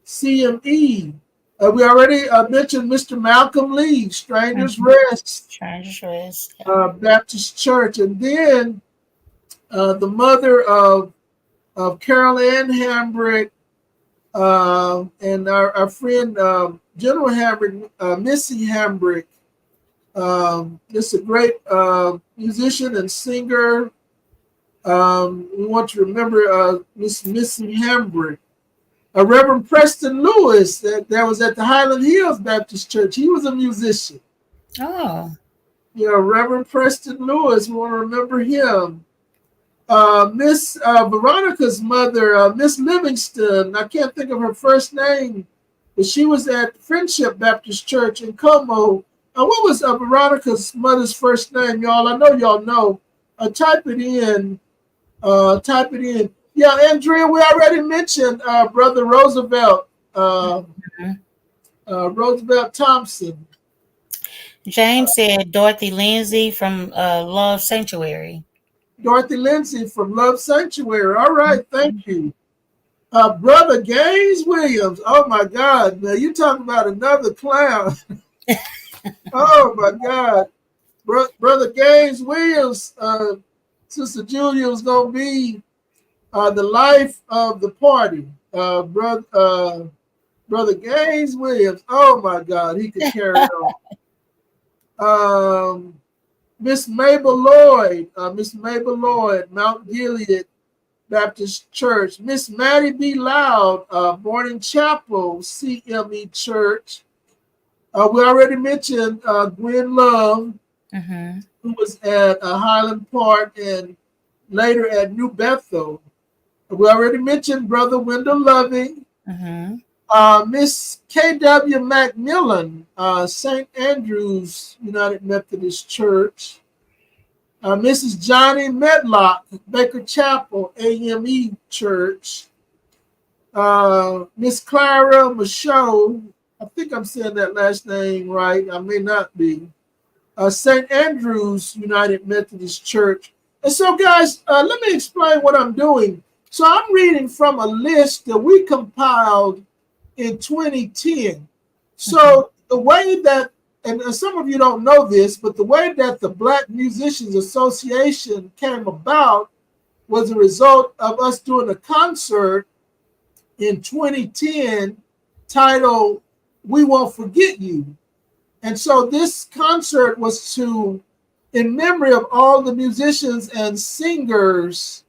CME. We already mentioned Mr. Malcolm Lee, Strangers Rest, Baptist Church. And then the mother of Carol Ann Hambrick and our friend General Hambrick, Missy Hambrick. Just a great musician and singer. We want to remember Miss Missy Hambrick. Reverend Preston Lewis, that was at the Highland Hills Baptist Church. He was a musician. Oh. Reverend Preston Lewis, we want to remember him. Miss Veronica's mother, Miss Livingston, I can't think of her first name, but she was at Friendship Baptist Church in Como. What was Veronica's mother's first name, y'all? I know y'all know. Type it in. Yeah, Andrea, we already mentioned Brother Roosevelt. Roosevelt Thompson. James said Dorothy Lindsay from Love Sanctuary. Dorothy Lindsay from Love Sanctuary. All right, thank you. Brother Gaines Williams. Oh my God, man, you talking about another clown. Oh my God. Brother Gaines Williams, Sister Julia was gonna be the life of the party. Brother Gaines Williams. Oh my God, he could carry on. Miss Mabel Lloyd, Mount Gilead Baptist Church. Miss Maddie B. Loud, Morning Chapel, CME Church. We already mentioned Gwen Love, who was at Highland Park and later at New Bethel. We already mentioned Brother Wendell Loving. Miss K.W. Macmillan, St. Andrew's United Methodist Church. Mrs. Johnny Medlock, Baker Chapel, AME Church. Miss Clara Michaud, I think I'm saying that last name right. I may not be. St. Andrew's United Methodist Church. And so, guys, let me explain what I'm doing. So I'm reading from a list that we compiled in 2010. So the way that, and some of you don't know this, but the way that the Black Musicians Association came about was a result of us doing a concert in 2010 titled We Won't Forget You. And so this concert was in memory of all the musicians and singers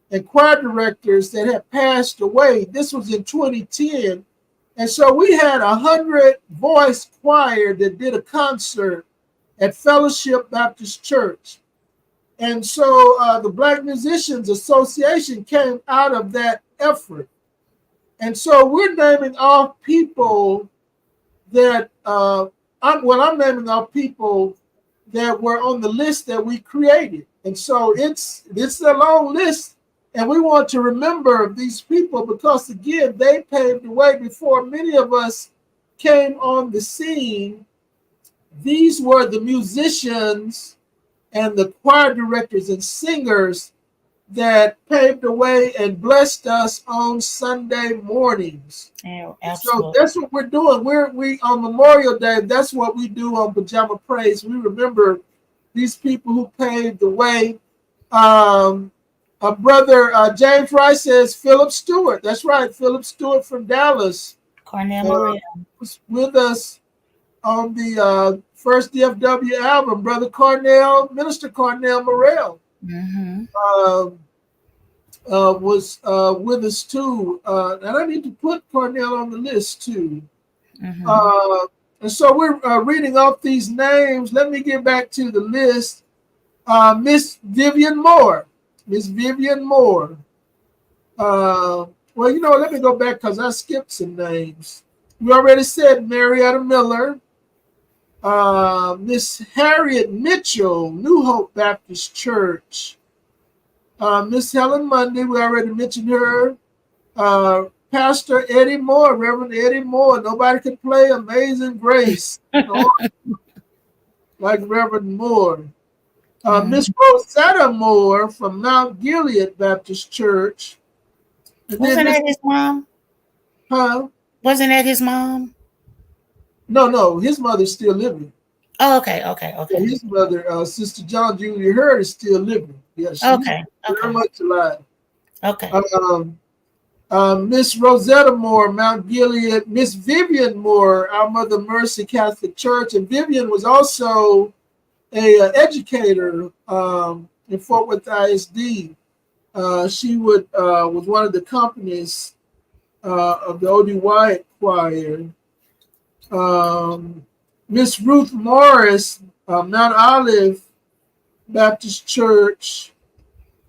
and choir directors that had passed away. This was in 2010. And so we had 100-voice choir that did a concert at Fellowship Baptist Church. And so the Black Musicians Association came out of that effort. And so we're naming off people that, I'm naming off people that were on the list that we created. And so it's a long list. And we want to remember these people because, again, they paved the way before many of us came on the scene. These were the musicians and the choir directors and singers that paved the way and blessed us on Sunday mornings. Yeah, so that's what we're doing. We on Memorial Day, that's what we do on Pajama Praise. We remember these people who paved the way. Brother James Rice says Philip Stewart. That's right, Philip Stewart from Dallas. Cornell Morel was with us on the first DFW album. Brother Minister Cornell Morel was with us too. And I need to put Cornell on the list too. And so we're reading off these names. Let me get back to the list. Miss Vivian Moore. Well, let me go back because I skipped some names. We already said Marietta Miller. Miss Harriet Mitchell, New Hope Baptist Church. Miss Helen Mundy, we already mentioned her. Pastor Eddie Moore, Reverend Eddie Moore. Nobody could play Amazing Grace like Reverend Moore. Miss Rosetta Moore from Mount Gilead Baptist Church. Wasn't that his mom? Huh? Wasn't that his mom? No, his mother's still living. Oh, okay. Yeah, his mother, Sister John Julia Hurd, is still living. Yeah, she's very much alive. Okay. Miss Rosetta Moore, Mount Gilead. Miss Vivian Moore, Our Mother Mercy Catholic Church. And Vivian was also an educator in Fort Worth ISD. She was one of the companies of the O.D. Wyatt Choir. Miss Ruth Morris, Mount Olive Baptist Church.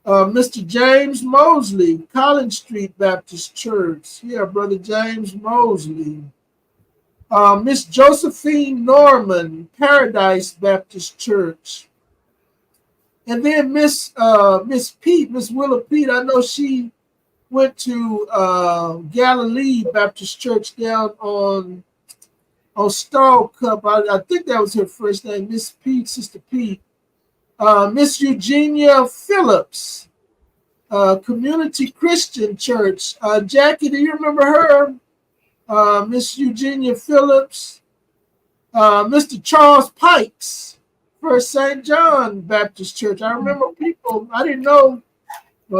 Mr. James Mosley, Collins Street Baptist Church. Yeah, Brother James Mosley. Miss Josephine Norman, Paradise Baptist Church. And then Miss Pete, Miss Willa Pete, I know she went to Galilee Baptist Church down on Stall Cup. I think that was her first name, Miss Pete, Sister Pete. Miss Eugenia Phillips, Community Christian Church. Jackie, do you remember her? Miss Eugenia Phillips. Mr. Charles Pikes, First St. John Baptist Church. I remember people, I didn't know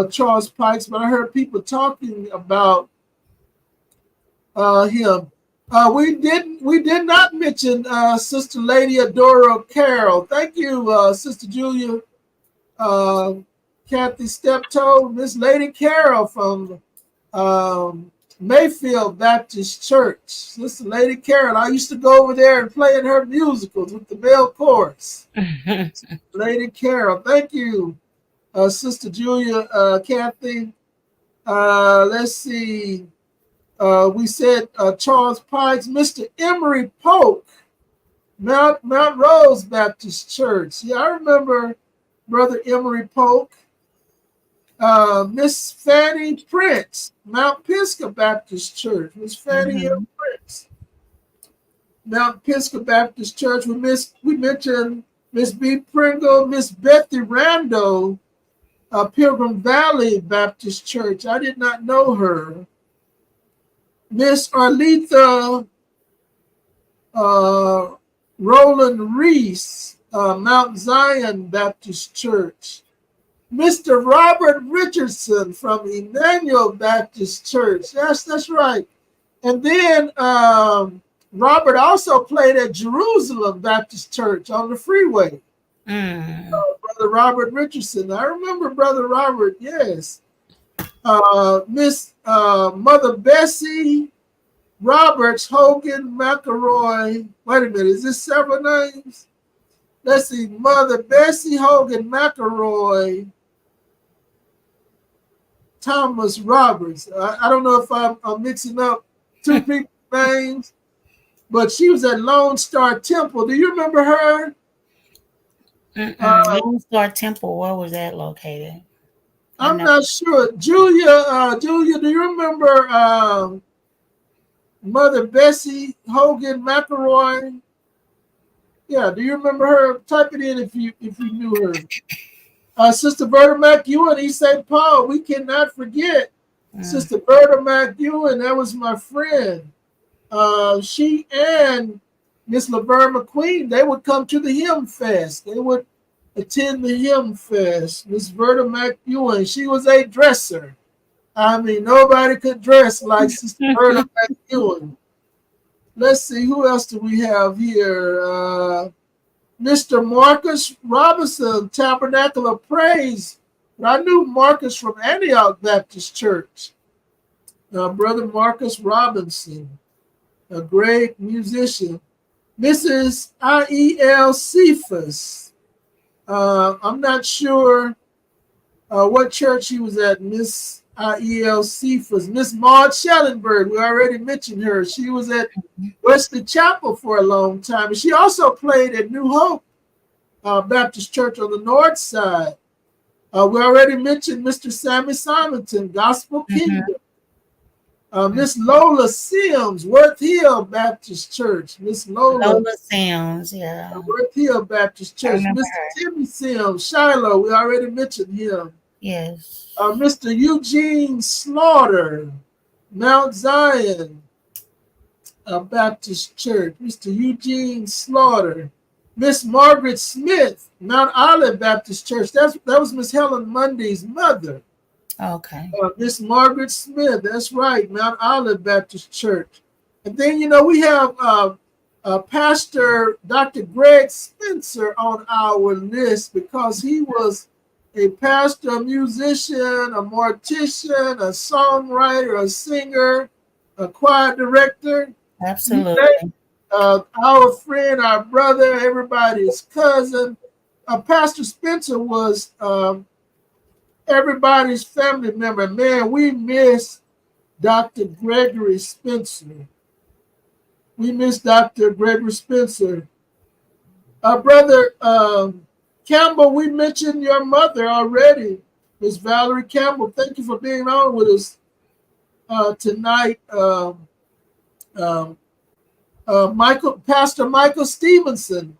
Charles Pikes, but I heard people talking about him. We did not mention Sister Lady Adora Carroll. Thank you, Sister Julia, Kathy Steptoe, Miss Lady Carroll from Mayfield Baptist Church. Sister Lady Carroll. I used to go over there and play in her musicals with the male chorus. Lady Carroll. Thank you, Sister Julia, Kathy. Let's see. We said Charles Pikes, Mr. Emery Polk, Mount Rose Baptist Church. Yeah, I remember Brother Emery Polk. Miss Fanny Prince, Mount Pisgah Baptist Church. Miss Fanny M. Prince, Mount Pisgah Baptist Church. We mentioned Miss B. Pringle, Miss Bethy Rando, Pilgrim Valley Baptist Church. I did not know her. Miss Arletha Roland Reese, Mount Zion Baptist Church. Mr. Robert Richardson from Emmanuel Baptist Church. Yes, that's right. And then Robert also played at Jerusalem Baptist Church on the freeway. Brother Robert Richardson. I remember Brother Robert, yes. Miss Mother Bessie Roberts, Hogan, McElroy. Wait a minute, is this several names? Let's see, Mother Bessie Hogan McElroy, Thomas Roberts. I don't know if I'm mixing up two people's names, but she was at Lone Star Temple. Do you remember her? Lone Star Temple, where was that located? I'm not sure. Julia, do you remember Mother Bessie Hogan McElroy? Yeah, do you remember her? Type it in if you knew her. Sister Berta McEwen, East St. Paul. We cannot forget Sister Berta McEwen. That was my friend. She and Miss Laverne McQueen, they would come to the Hymn Fest. They would attend the Hymn Fest. Miss Berta McEwen, she was a dresser. I mean, nobody could dress like Sister Berta McEwen. Let's see, who else do we have here? Mr. Marcus Robinson, Tabernacle of Praise. I knew Marcus from Antioch Baptist Church. Brother Marcus Robinson, a great musician. Mrs. I.E.L. Cephas. I'm not sure what church he was at, Miss I.E.L. Cephas. Miss Maud Schellenberg, we already mentioned her. She was at Wesley Chapel for a long time. And she also played at New Hope Baptist Church on the north side. We already mentioned Mr. Sammy Simonton, Gospel Kingdom. Miss Lola Sims, Worth Hill Baptist Church. Miss Lola Sims, yeah. Worth Hill Baptist Church. Mr. Timmy Sims, Shiloh, we already mentioned him. Yes. Mr. Eugene Slaughter, Mount Zion Baptist Church. Mr. Eugene Slaughter. Miss Margaret Smith, Mount Olive Baptist Church. That was Miss Helen Mundy's mother. Okay. Miss Margaret Smith, that's right, Mount Olive Baptist Church. And then, we have Pastor Dr. Greg Spencer on our list because he was a pastor, a musician, a mortician, a songwriter, a singer, a choir director. Absolutely. Our friend, our brother, everybody's cousin. Pastor Spencer was everybody's family member. Man, we miss Dr. Gregory Spencer. We miss Dr. Gregory Spencer. Brother Campbell, we mentioned your mother already, Miss Valerie Campbell. Thank you for being on with us tonight. Um, Pastor Michael Stevenson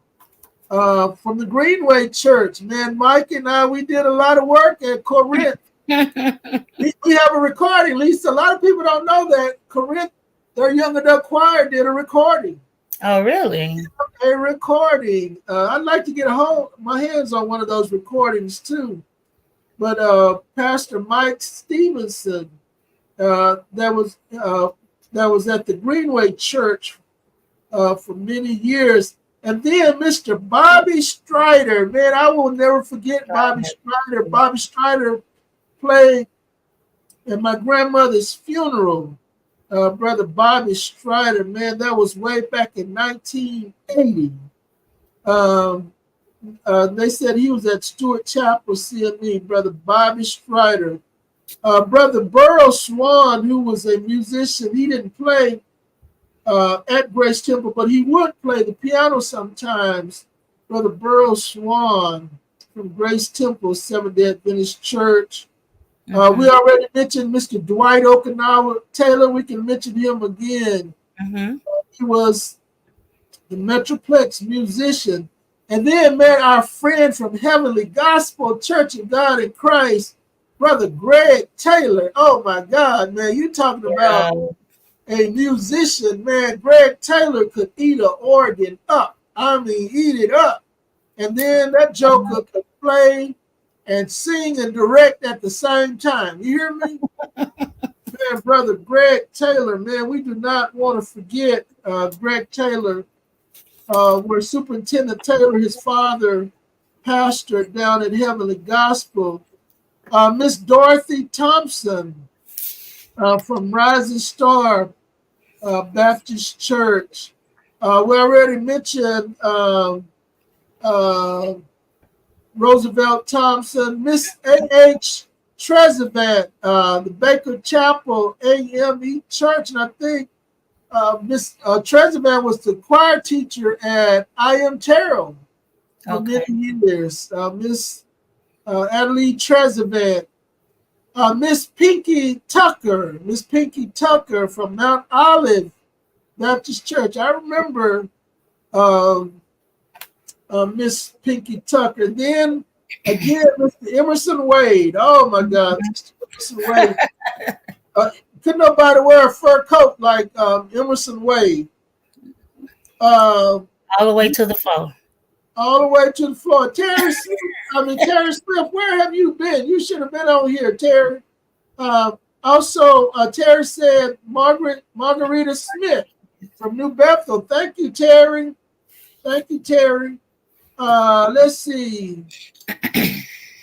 from the Greenway Church. Man, Mike and I, we did a lot of work at Corinth. we have a recording, Lisa. A lot of people don't know that Corinth, their young adult choir, did a recording. Oh, really? A recording. I'd like to get my hands on one of those recordings too. But Pastor Mike Stevenson, that was at the Greenway Church for many years. And then Mr. Bobby Strider, man, I will never forget Bobby Strider. Bobby Strider played at my grandmother's funeral. Brother Bobby Strider, man, that was way back in 1980. They said he was at Stewart Chapel CME, Brother Bobby Strider. Brother Burrow Swan, who was a musician, he didn't play at Grace Temple, but he would play the piano sometimes. Brother Burrow Swan from Grace Temple, Seventh-day Adventist Church. We already mentioned Mr. Dwight Okinawa Taylor. We can mention him again. He was the Metroplex musician. And then, man, our friend from Heavenly Gospel Church of God in Christ, Brother Greg Taylor. Oh, my God, man, you talking about a musician, man. Greg Taylor could eat an organ up. I mean, eat it up. And then that joker could play and sing and direct at the same time. You hear me? Man, Brother Greg Taylor, man, we do not want to forget Greg Taylor, where Superintendent Taylor, his father, pastored down at Heavenly Gospel. Miss Dorothy Thompson from Rising Star Baptist Church. We already mentioned Roosevelt Thompson, Miss A.H. Trezevant, the Baker Chapel AME Church, and I think Miss Trezevant was the choir teacher at I Am Terrell for many years. Miss Adelie Trezevant, Miss Pinky Tucker from Mount Olive Baptist Church. I remember Miss Pinky Tucker. Then again, Mr. Emerson Wade. Oh my God, Mr. Emerson Wade. Couldn't nobody wear a fur coat like Emerson Wade. All the way to the floor. All the way to the floor. Terry Smith, where have you been? You should have been on here, Terry. Also, Terry said Margarita Smith from New Bethel. Thank you, Terry. Thank you, Terry. Let's see.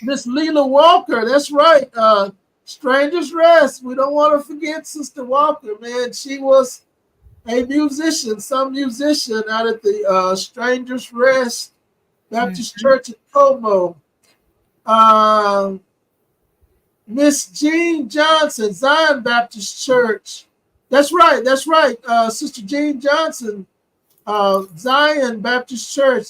Miss Leela Walker. That's right. Stranger's Rest. We don't want to forget Sister Walker, man. She was a musician, some musician out at the Stranger's Rest Baptist Church in Como. Miss Jean Johnson, Zion Baptist Church. That's right. Sister Jean Johnson, Zion Baptist Church,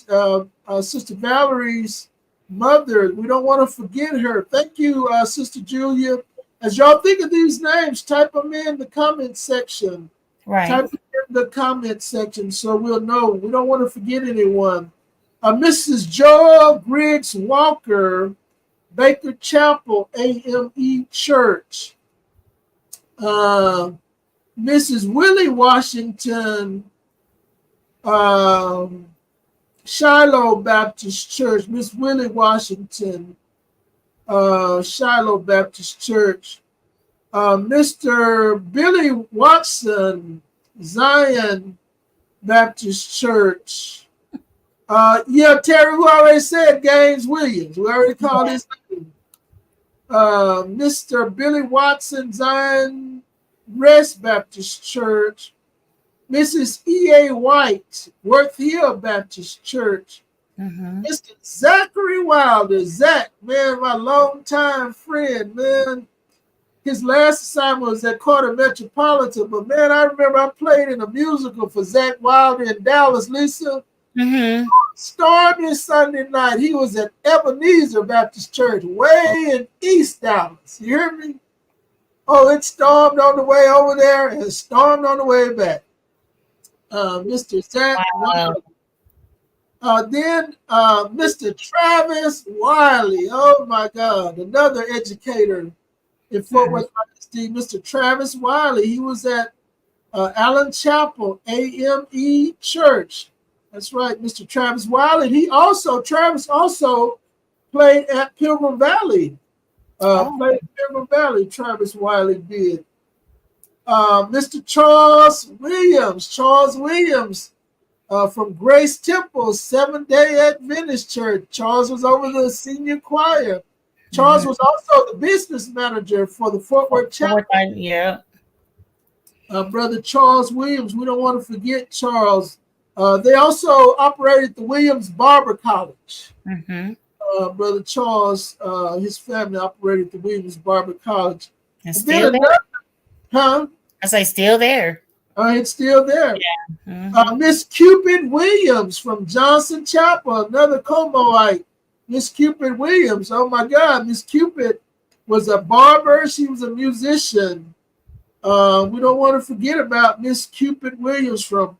Sister Valerie's mother. We don't want to forget her. Thank you, Sister Julia. As y'all think of these names, type them in the comment section. Right. Type them in the comment section so we'll know. We don't want to forget anyone. Mrs. Joel Griggs Walker, Baker Chapel AME Church. Mrs. Willie Washington, Shiloh Baptist Church. Miss Willie Washington, Shiloh Baptist Church. Mr. Billy Watson, Zion Baptist Church. Terry, who already said Gaines Williams. We already called his name. Mr. Billy Watson, Zion Rest Baptist Church, Mrs. E.A. White, Worth Hill Baptist Church, Mr. Zachary Wilder, Zach, man, my longtime friend, man. His last assignment was at Carter Metropolitan, but man, I remember I played in a musical for Zach Wilder in Dallas, Lisa. Stormy Sunday night, he was at Ebenezer Baptist Church, way in East Dallas. You hear me? Oh, it stormed on the way over there and it stormed on the way back. Mr. Zach Wilder. Then Mr. Travis Wiley. Oh my God, another educator in Fort Worth, Mr. Travis Wiley. He was at Allen Chapel AME Church. That's right, Mr. Travis Wiley. Travis also played at Pilgrim Valley. Played at Pilgrim Valley, Travis Wiley did. Mr. Charles Williams from Grace Temple, Seventh-day Adventist Church. Charles was over the senior choir. Charles was also the business manager for the Fort Worth Chapel. Yeah. Brother Charles Williams, we don't want to forget Charles. They also operated the Williams Barber College. Brother Charles, his family operated the Williams Barber College. It's still there. Huh? I say still there. It's still there. Yeah. Miss Cupid Williams from Johnson Chapel, another Comoite. Miss Cupid Williams. Oh my God, Miss Cupid was a barber. She was a musician. We don't want to forget about Miss Cupid Williams from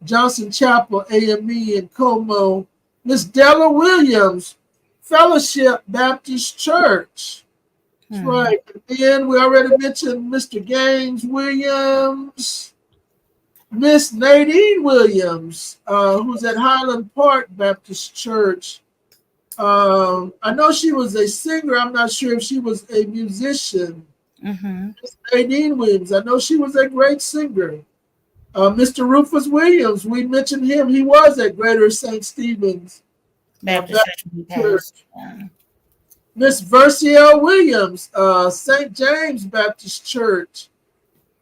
Johnson Chapel, AME in Como. Miss Della Williams, Fellowship Baptist Church. That's right. And then we already mentioned Mr. Gaines Williams, Miss Nadine Williams, who's at Highland Park Baptist Church. I know she was a singer. I'm not sure if she was a musician. Miss Nadine Williams, I know she was a great singer. Mr. Rufus Williams, we mentioned him. He was at Greater St. Stephen's Baptist Church. Miss Versiel Williams, St. James Baptist Church.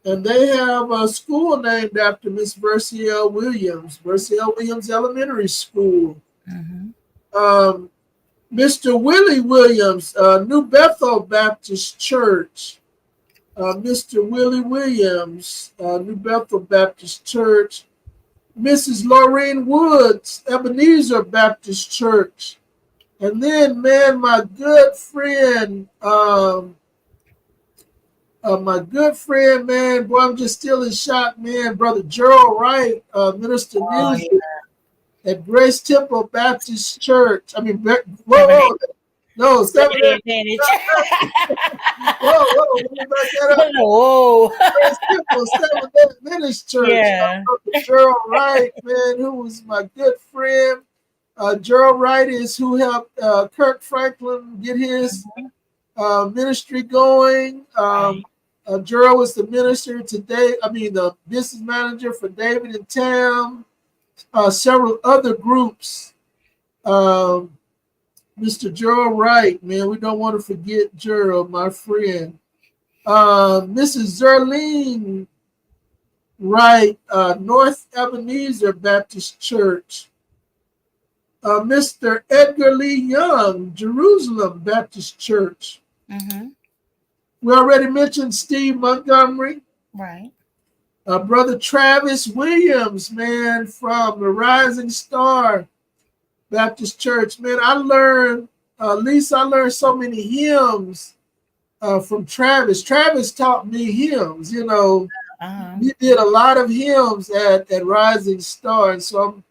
And they have a school named after Miss Versiel Williams, Versiel Williams Elementary School. Mr. Willie Williams, New Bethel Baptist Church. Mr. Willie Williams, New Bethel Baptist Church. Mrs. Laureen Woods, Ebenezer Baptist Church. And then, man, my good friend, man, boy, I'm just still in shock, man. Brother Gerald Wright, minister music at Grace Temple Baptist Church. I mean, no, Seventh-day Adventist. Whoa. Grace Temple, Seventh-day Adventist Church. Yeah. Brother Gerald Wright, man, who was my good friend. Gerald Wright is who helped Kirk Franklin get his ministry going. Gerald was the minister today. I mean, the business manager for David and Tam. Several other groups. Mr. Gerald Wright, man, we don't want to forget Gerald, my friend. Mrs. Zerlene Wright, North Ebenezer Baptist Church. Mr. Edgar Lee Young, Jerusalem Baptist Church. We already mentioned Steve Montgomery. Right. Brother Travis Williams, man, from the Rising Star Baptist Church. Man, I learned so many hymns from Travis. Travis taught me hymns, you know. He did a lot of hymns at Rising Star, and so I'm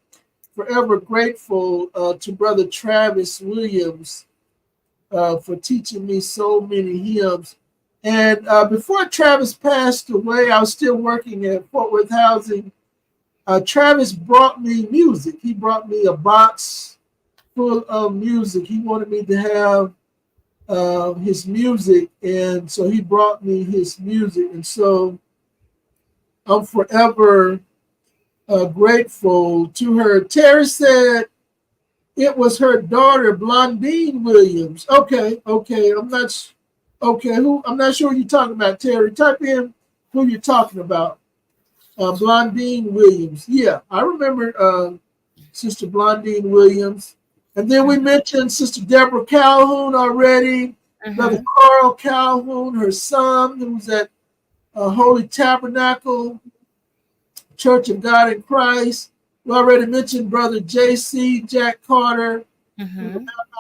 forever grateful to Brother Travis Williams for teaching me so many hymns. And before Travis passed away, I was still working at Fort Worth Housing. Travis brought me music. He brought me a box full of music. He wanted me to have his music, and so he brought me his music. And so I'm forever grateful to her. Terry said it was her daughter, Blondine Williams. Okay. I'm not Okay, who? I'm not sure who you're talking about, Terry. Type in who you're talking about. Blondine Williams. Yeah, I remember Sister Blondine Williams. And then we mentioned Sister Deborah Calhoun already. Brother Carl Calhoun, her son, who was at Holy Tabernacle Church of God in Christ. We already mentioned Brother J.C. Jack Carter,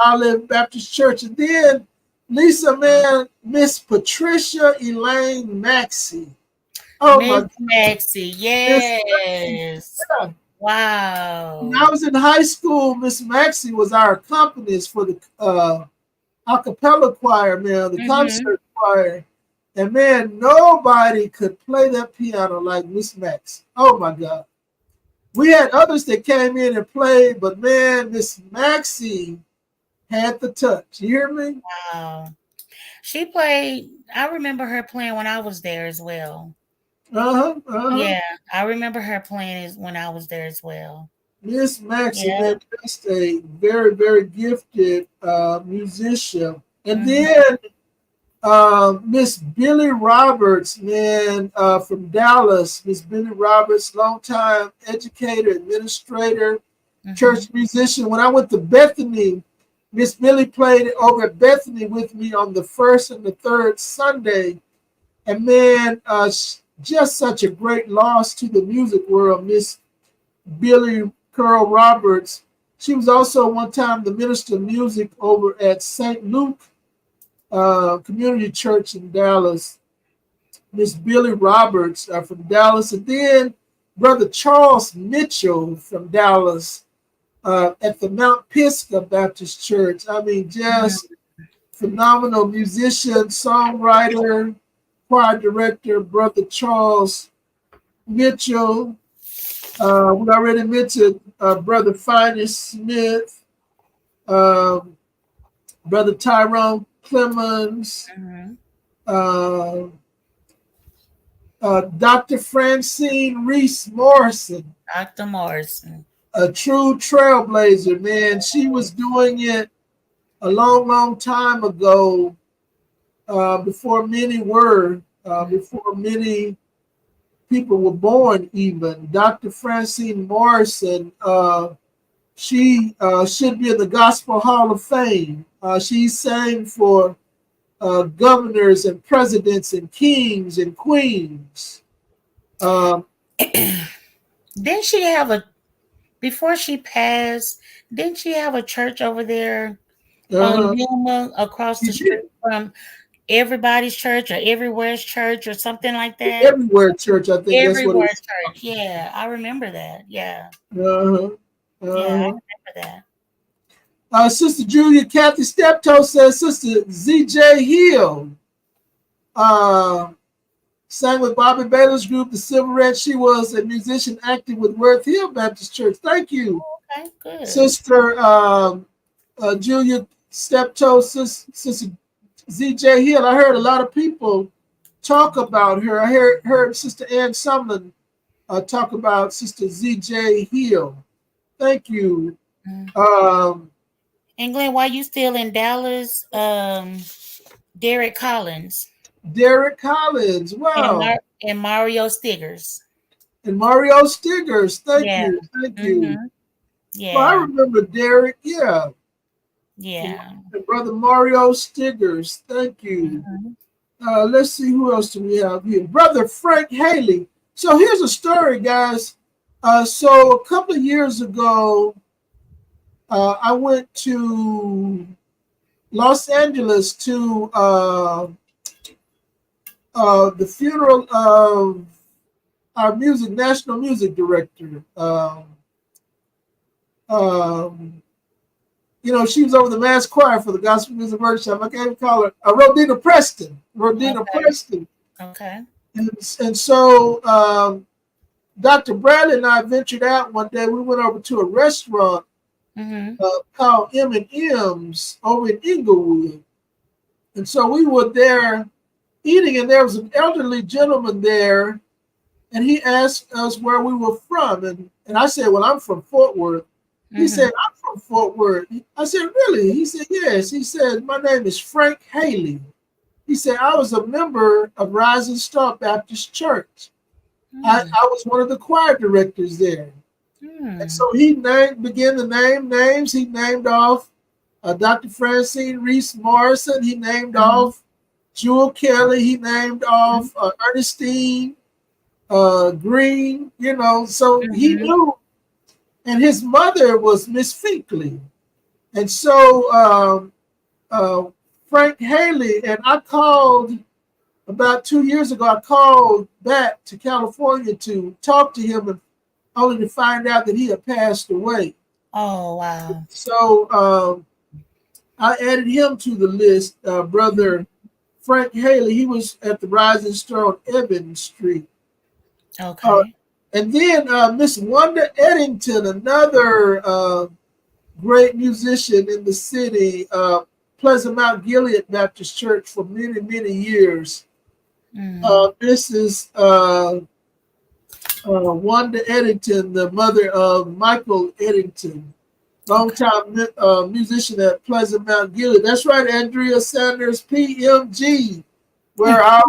Olive Baptist Church. And then Lisa, man, Miss Patricia Elaine Maxey. Oh, Miss Maxey, Miss Maxey. yes. Yeah. Wow. When I was in high school, Miss Maxey was our accompanist for the a cappella choir, man, the concert choir. And man, nobody could play that piano like Miss Maxey. Oh my God. We had others that came in and played, but man, Miss Maxey had the touch. You hear me? Wow. She played, I remember her playing when I was there as well. Yeah, I remember her playing when I was there as well. Miss Maxey, man, just a very, very gifted musician. And then Miss Billy Roberts, man, from Dallas. Miss Billy Roberts, longtime educator, administrator, church musician. When I went to Bethany, Miss Billy played over at Bethany with me on the first and the third Sunday. And man, just such a great loss to the music world, Miss Billy Curl Roberts. She was also one time the minister of music over at St. Luke Community Church in Dallas. Miss Billy Roberts from Dallas. And then Brother Charles Mitchell from Dallas at the Mount Pisgah Baptist Church. I mean, just phenomenal musician, songwriter, choir director, Brother Charles Mitchell. We already mentioned Brother Finus Smith, Brother Tyrone Clemens, Dr. Francine Reese Morrison. Dr. Morrison. A true trailblazer, man. She was doing it a long, long time ago, before many were, before many people were born even. Dr. Francine Morrison, she should be in the Gospel Hall of Fame. She sang for governors and presidents and kings and queens. Didn't she have before she passed, didn't she have a church over there on Yuma across the street from Everybody's Church or Everywhere's Church or something like that? Everywhere Church, I think Everywhere that's what Church. Yeah, I remember that. Yeah. Yeah, I remember that. Sister Julia Kathy Steptoe says Sister Z.J. Hill sang with Bobby Baylor's group, the Silverette. She was a musician active with Worth Hill Baptist Church. Thank you. Okay, good. Sister Julia Steptoe, Sister Z.J. Hill. I heard a lot of people talk about her. I heard Sister Ann Sumlin talk about Sister Z.J. Hill. Thank you. England, while you still in Dallas, Derek Collins. Derek Collins, wow. And Mario Stiggers. And Mario Stiggers, thank you. Yeah. Well, I remember Derek, yeah. And Brother Mario Stiggers, thank you. Let's see, who else do we have here? Brother Frank Haley. So here's a story, guys. So a couple of years ago, I went to Los Angeles to the funeral of our national music director. She was over the mass choir for the Gospel Music Workshop. I can't even call her Rodina Preston. Preston. Okay. And so Dr. Bradley and I ventured out one day. We went over to a restaurant called M&M's over in Inglewood. And so we were there eating, and there was an elderly gentleman there, and he asked us where we were from. And I said, well, I'm from Fort Worth. He said, I'm from Fort Worth. I said, really? He said, yes. He said, my name is Frank Haley. He said, I was a member of Rising Star Baptist Church. I was one of the choir directors there. And so he began to name names. He named off Dr. Francine Reese Morrison. He named off Jewel Kelly. He named off Ernestine Green, you know. So he knew. And his mother was Miss Finkley. And so Frank Haley, and I called about 2 years ago, I called back to California to talk to him, and only to find out that he had passed away. Oh, wow. So I added him to the list, Brother Frank Haley. He was at the Rising Star on Evans Street. Okay. And then Miss Wanda Eddington, another great musician in the city, Pleasant Mount Gilead Baptist Church for many, many years. This is Wanda Eddington, the mother of Michael Eddington, longtime musician at Pleasant Mount Gilead. That's right, Andrea Sanders, PMG, where our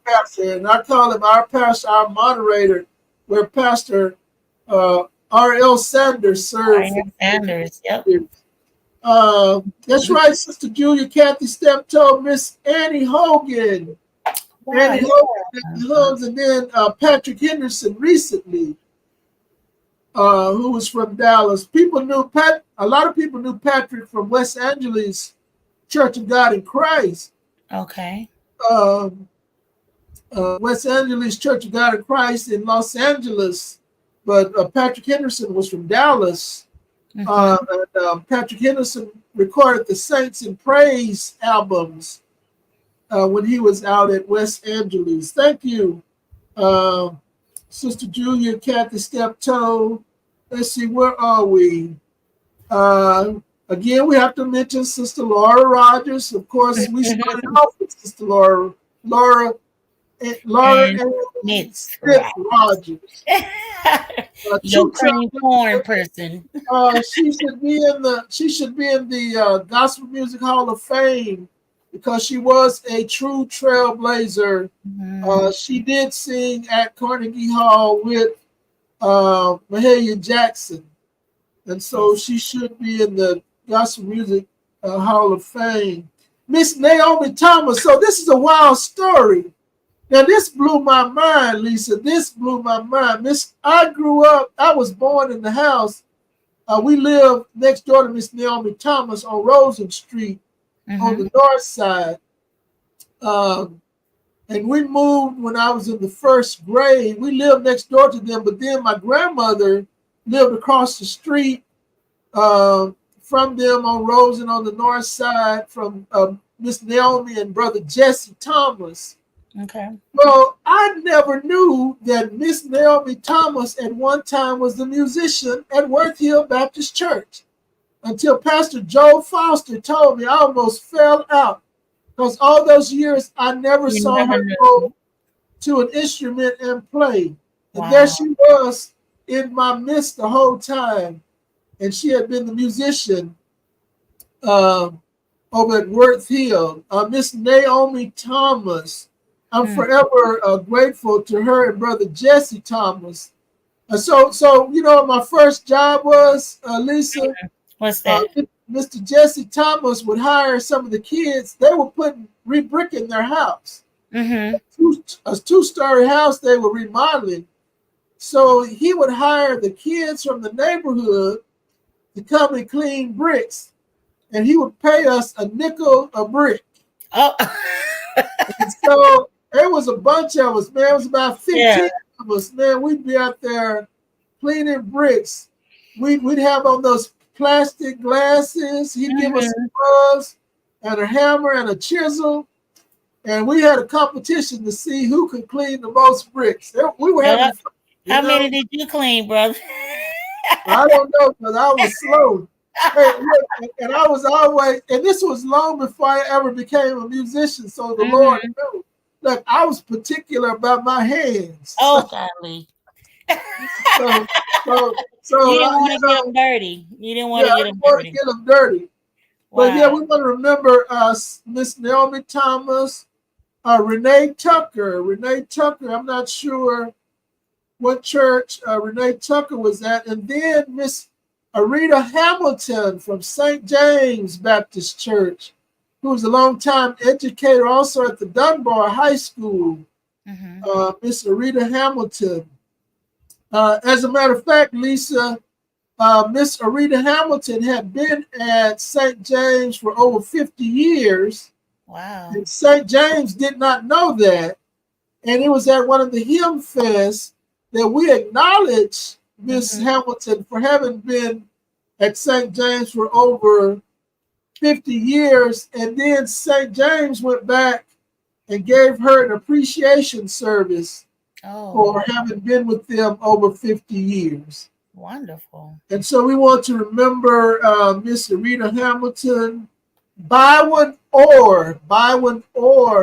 pastor, and I call him our pastor, our moderator, where Pastor R.L. Sanders served. R.L. Sanders, yep. That's right, Sister Julia, Kathy Steptoe, Miss Annie Hogan. Wow, Annie Hogan, and then Patrick Henderson recently, who was from Dallas. A lot of people knew Patrick from West Angeles Church of God in Christ. Okay. West Angeles Church of God in Christ in Los Angeles, but Patrick Henderson was from Dallas. And Patrick Henderson recorded the Saints in Praise albums when he was out at West Angeles. Thank you, Sister Julia, Kathy Steptoe. Let's see, where are we? Again, we have to mention Sister Laura Rogers. Of course, we started off with Sister Laura and Smith Rogers. Your cream corn person. She should be in the Gospel Music Hall of Fame because she was a true trailblazer. She did sing at Carnegie Hall with Mahalia Jackson, and so she should be in the Gospel Music Hall of Fame. Miss Naomi Thomas. So this is a wild story. Now, this blew my mind, Lisa. This blew my mind. I was born in the house. We lived next door to Miss Naomi Thomas on Rosen Street on the north side. And we moved when I was in the first grade. We lived next door to them, but then my grandmother lived across the street from them on Rosen on the north side from Miss Naomi and Brother Jesse Thomas. Okay. Well, I never knew that Miss Naomi Thomas at one time was the musician at Worth Hill Baptist Church until Pastor Joe Foster told me. I almost fell out because all those years I never saw her go to an instrument and play. And there she was in my midst the whole time. And she had been the musician over at Worth Hill. Miss Naomi Thomas. I'm forever grateful to her and Brother Jesse Thomas. So you know what my first job was, Lisa? What's that? Mr. Jesse Thomas would hire some of the kids. They were re-bricking their house. A two-story house they were remodeling. So he would hire the kids from the neighborhood to come and clean bricks. And he would pay us a nickel a brick. Oh. And so there was a bunch of us, man. It was about 15 of us, man. We'd be out there cleaning bricks. We'd have on those plastic glasses. He'd give us some gloves and a hammer and a chisel. And we had a competition to see who could clean the most bricks. We were having fun. How many did you clean, brother? I don't know, because I was slow. And I was always, and this was long before I ever became a musician. So the Lord knew. Look, I was particular about my hands. Oh, golly. So you didn't want to get them dirty. You didn't want to get them dirty. Get them dirty. But yeah, Wow. we want to remember Miss Naomi Thomas, Renee Tucker. Renee Tucker, I'm not sure what church Renee Tucker was at. And then Miss Arita Hamilton from St. James Baptist Church, who was a longtime educator also at the Dunbar High School. Miss Arita Hamilton. As a matter of fact, Lisa, Miss Arita Hamilton had been at St. James for over 50 years. Wow. And St. James did not know that. And it was at one of the hymn fests that we acknowledged Miss Hamilton for having been at St. James for over 50 years. And then St. James went back and gave her an appreciation service for having been with them over 50 years. Wonderful. And so we want to remember Miss Rita Hamilton, Byron Orr,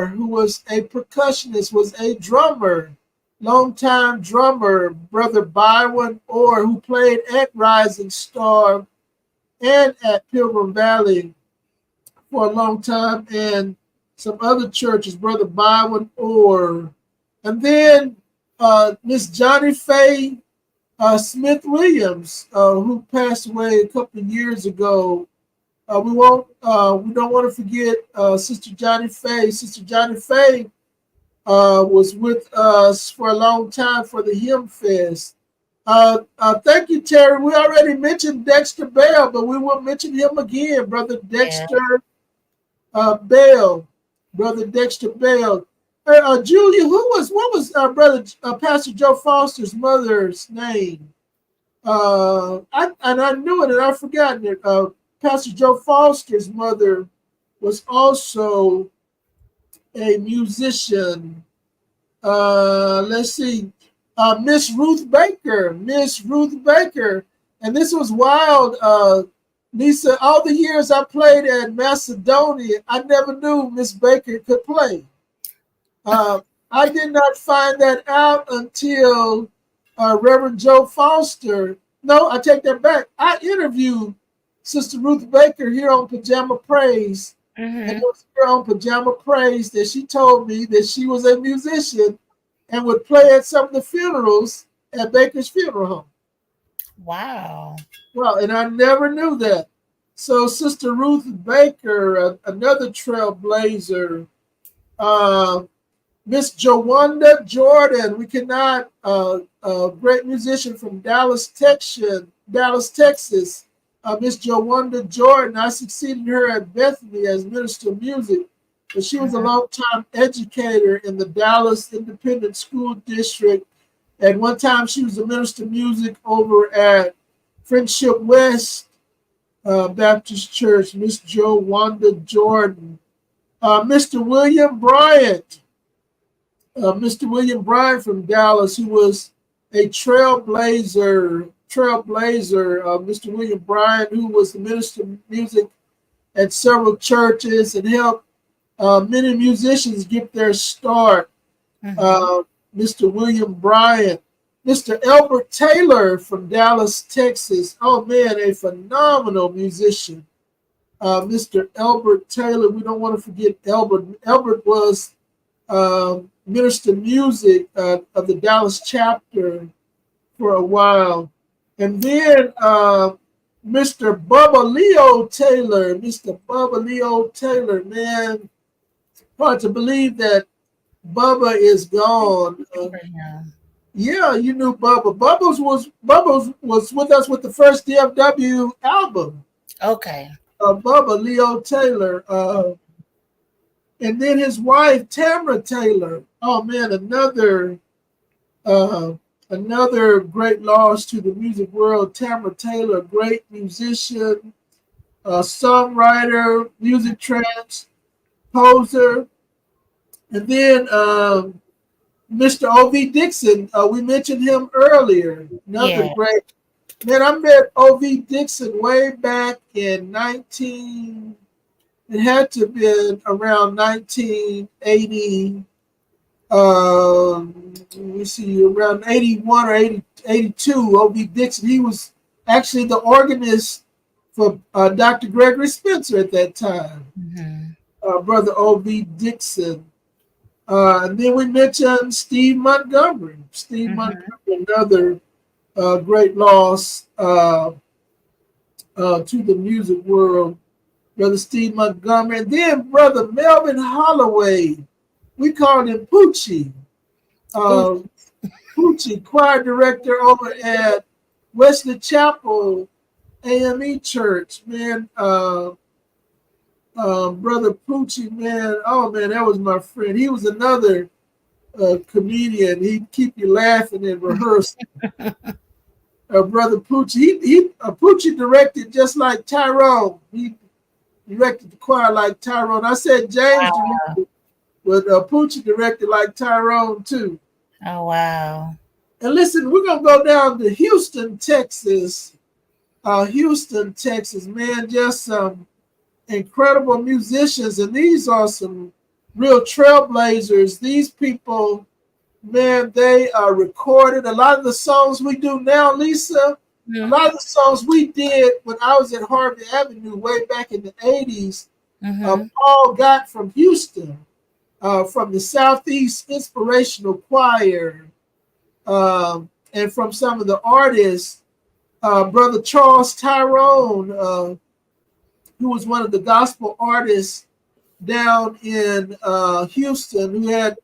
who was a percussionist, was a drummer, longtime drummer, Brother Byron Orr, who played at Rising Star and at Pilgrim Valley for a long time, and some other churches, Brother Byron Orr. And then Miss Johnny Faye Smith Williams, who passed away a couple of years ago. We don't want to forget Sister Johnny Faye. Sister Johnny Faye was with us for a long time for the Hymn Fest. Thank you, Terry. We already mentioned Dexter Bell, but we will mention him again, Brother Dexter Bell. Brother Dexter Bell. Julia, what was Brother Pastor Joe Foster's mother's name? I knew it and I've forgotten it. Pastor Joe Foster's mother was also a musician. Let's see, Miss Ruth Baker. And this was wild. Lisa, all the years I played at Macedonia, I never knew Miss Baker could play. I did not find that out until Reverend Joe Foster. No, I take that back. I interviewed Sister Ruth Baker here on Pajama Praise. And it was here on Pajama Praise that she told me that she was a musician and would play at some of the funerals at Baker's Funeral Home. Wow. Well, and I never knew that. So Sister Ruth Baker, another trailblazer, Miss Jawanda Jordan, we cannot, a great musician from Dallas, Texas. Miss Jawanda Jordan, I succeeded her at Bethany as minister of music, but she was a long-time educator in the Dallas Independent School District. At one time, she was a minister of music over at Friendship West Baptist Church. Miss Jawanda Jordan. Mr. William Bryant. Mr. William Bryant from Dallas, who was a trailblazer. Mr. William Bryant, who was the minister of music at several churches and helped many musicians get their start. Mr. William Bryant. Mr. Albert Taylor from Dallas, Texas. Oh man, a phenomenal musician. Mr. Albert Taylor, we don't want to forget Albert. Albert was minister music of the Dallas chapter for a while. And then Mr. Bubba Leo Taylor. Mr. Bubba Leo Taylor, man, hard to believe that Bubba is gone. Yeah, you knew Bubba. Bubba was with us with the first DFW album. Okay. Bubba Leo Taylor. And then his wife, Tamara Taylor. Oh man, another great loss to the music world. Tamara Taylor, great musician, songwriter, music transposer. And then Mr. O.V. Dixon, we mentioned him earlier. Another great. Man, I met O.V. Dixon way back in it had to have been around 1980. Let me see, around 81 or 82, O.V. Dixon. He was actually the organist for Dr. Gregory Spencer at that time. Brother O.V. Dixon. And then we mentioned Steve Montgomery. Steve Montgomery, another great loss to the music world. Brother Steve Montgomery. And then Brother Melvin Holloway. We called him Poochie. Poochie, choir director over at Wesley Chapel AME Church. Man, Brother Poochie, man, oh man, that was my friend. He was another comedian. He'd keep you laughing in rehearsal. Brother Poochie, Poochie directed just like Tyrone. He directed the choir like Tyrone. I said James directed, but Poochie directed like Tyrone too. Oh, wow. And listen, we're going to go down to Houston, Texas. Houston, Texas, man, just some incredible musicians. And these are some real trailblazers. These people, man, they are recorded. A lot of the songs we do now, Lisa, a lot of the songs we did when I was at Harvey Avenue way back in the 80s, Paul got from Houston. From the Southeast Inspirational Choir, and from some of the artists, Brother Charles Tyrone, who was one of the gospel artists down in Houston, who had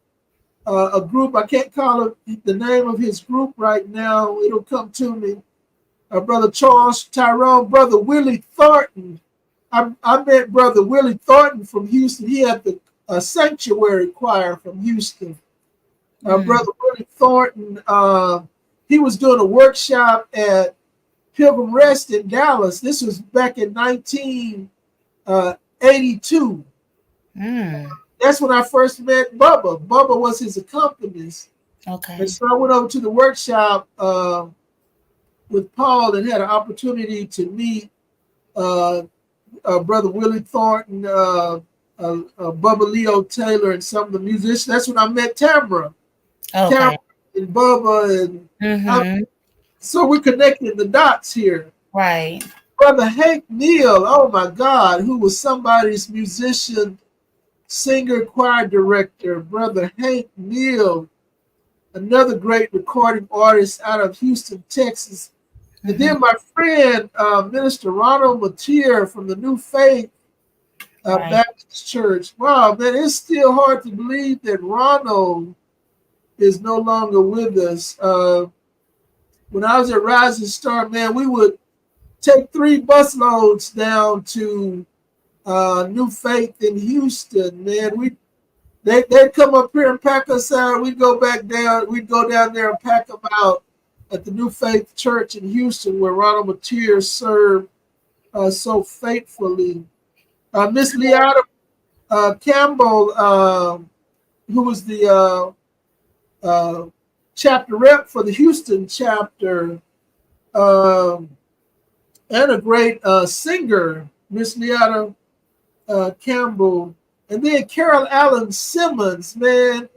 a group. I can't call it the name of his group right now. It'll come to me. Brother Charles Tyrone, Brother Willie Thornton. I met Brother Willie Thornton from Houston. He had the Sanctuary Choir from Houston. Brother Willie Thornton, he was doing a workshop at Pilgrim Rest in Dallas. This was back in 1982. That's when I first met Bubba. Bubba was his accompanist. Okay. And so I went over to the workshop with Paul and had an opportunity to meet Brother Willie Thornton, Bubba Leo Taylor, and some of the musicians. That's when I met Tamara. Okay. Tamara and Bubba. And so we're connecting the dots here. Right. Brother Hank Neal, oh my God, who was somebody's musician, singer, choir director. Brother Hank Neal, another great recording artist out of Houston, Texas. And then my friend, Minister Ronald Mateer from the New Faith Baptist Church. Wow, man, it's still hard to believe that Ronald is no longer with us. When I was at Rising Star, man, we would take 3 bus loads down to New Faith in Houston, man. They'd come up here and pack us out. We'd go back down. We'd go down there and pack them out at the New Faith Church in Houston, where Ronald Mateer served so faithfully. Miss Leota Campbell, who was the chapter rep for the Houston chapter, and a great singer, Miss Leota Campbell. And then Carol Allen Simmons, man,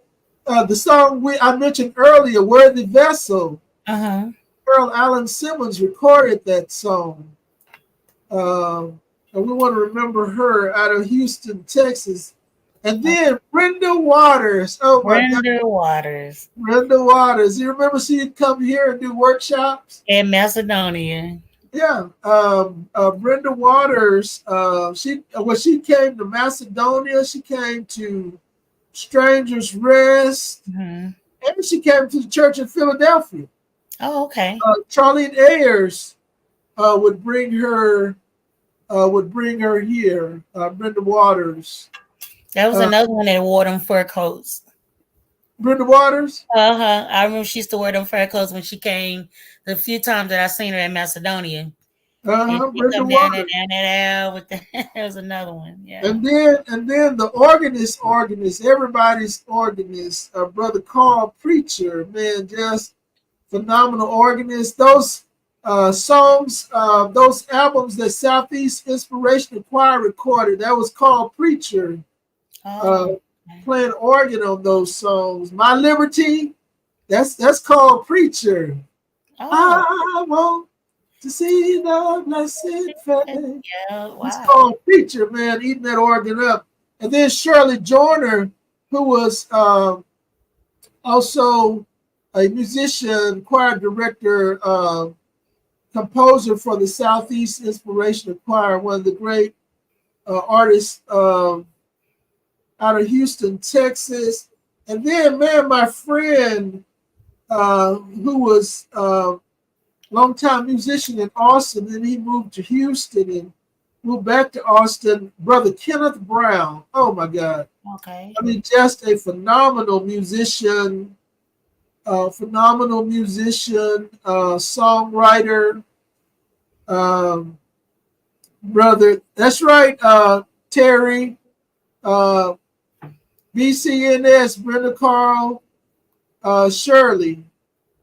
the song I mentioned earlier, Worthy Vessel. Carol Allen Simmons recorded that song. And we want to remember her out of Houston, Texas. And then Brenda Waters. Oh my God. Brenda Waters. You remember she'd come here and do workshops? In Macedonia. Yeah. Brenda Waters, she came to Macedonia, she came to Strangers Rest, and she came to the church in Philadelphia. Oh, okay. Charlene Ayers would bring her here. Brenda Waters. That was another one that wore them fur coats. Brenda Waters? I remember she used to wear them fur coats when she came the few times that I seen her in Macedonia. Brenda Waters. That was another one. Yeah. And then the organist, everybody's organist, Brother Carl Preacher, man, just phenomenal organist. Those songs, those albums that Southeast Inspirational Choir recorded, that was called Preacher. Playing organ on those songs. My Liberty, that's called Preacher. I won't to see the blessed face. Yeah, It's wow. called Preacher, man, eating that organ up. And then Shirley Joyner, who was also a musician, choir director, composer for the Southeast Inspirational Choir, one of the great artists out of Houston, Texas. And then, man, my friend, who was longtime musician in Austin, then he moved to Houston and moved back to Austin, Brother Kenneth Brown. Oh my God. Okay. I mean, just a phenomenal musician, songwriter, um, brother. That's right, Terry, uh, BCNS, Brenda Carl, Shirley,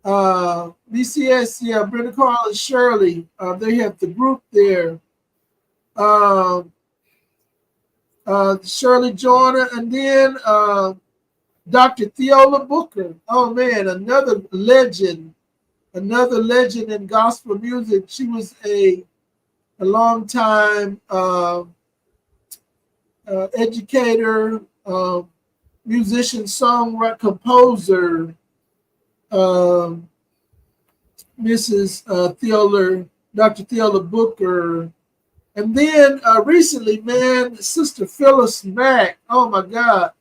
BCS, yeah, Brenda Carl and Shirley. They have the group there. Um, Shirley Joyner, and then Dr. Theola Booker. Oh man, another legend in gospel music. She was a long time educator, musician, songwriter, composer, um, Mrs. Theola, Dr. Theola Booker. And then recently, man, Sister Phyllis Mack. Oh my God.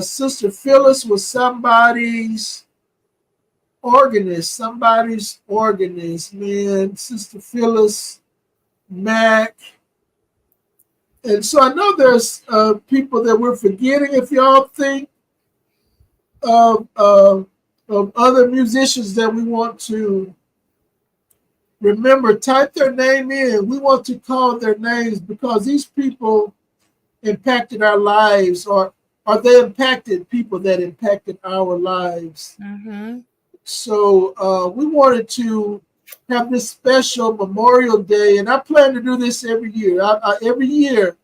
Sister Phyllis was somebody's organist, man. Sister Phyllis Mack. And so I know there's people that we're forgetting. If y'all think of, uh, of other musicians that we want to remember, type their name in. We want to call their names because these people impacted our lives, or they impacted people that impacted our lives. Mm-hmm. So we wanted to have this special Memorial Day, and I plan to do this every year. Every year,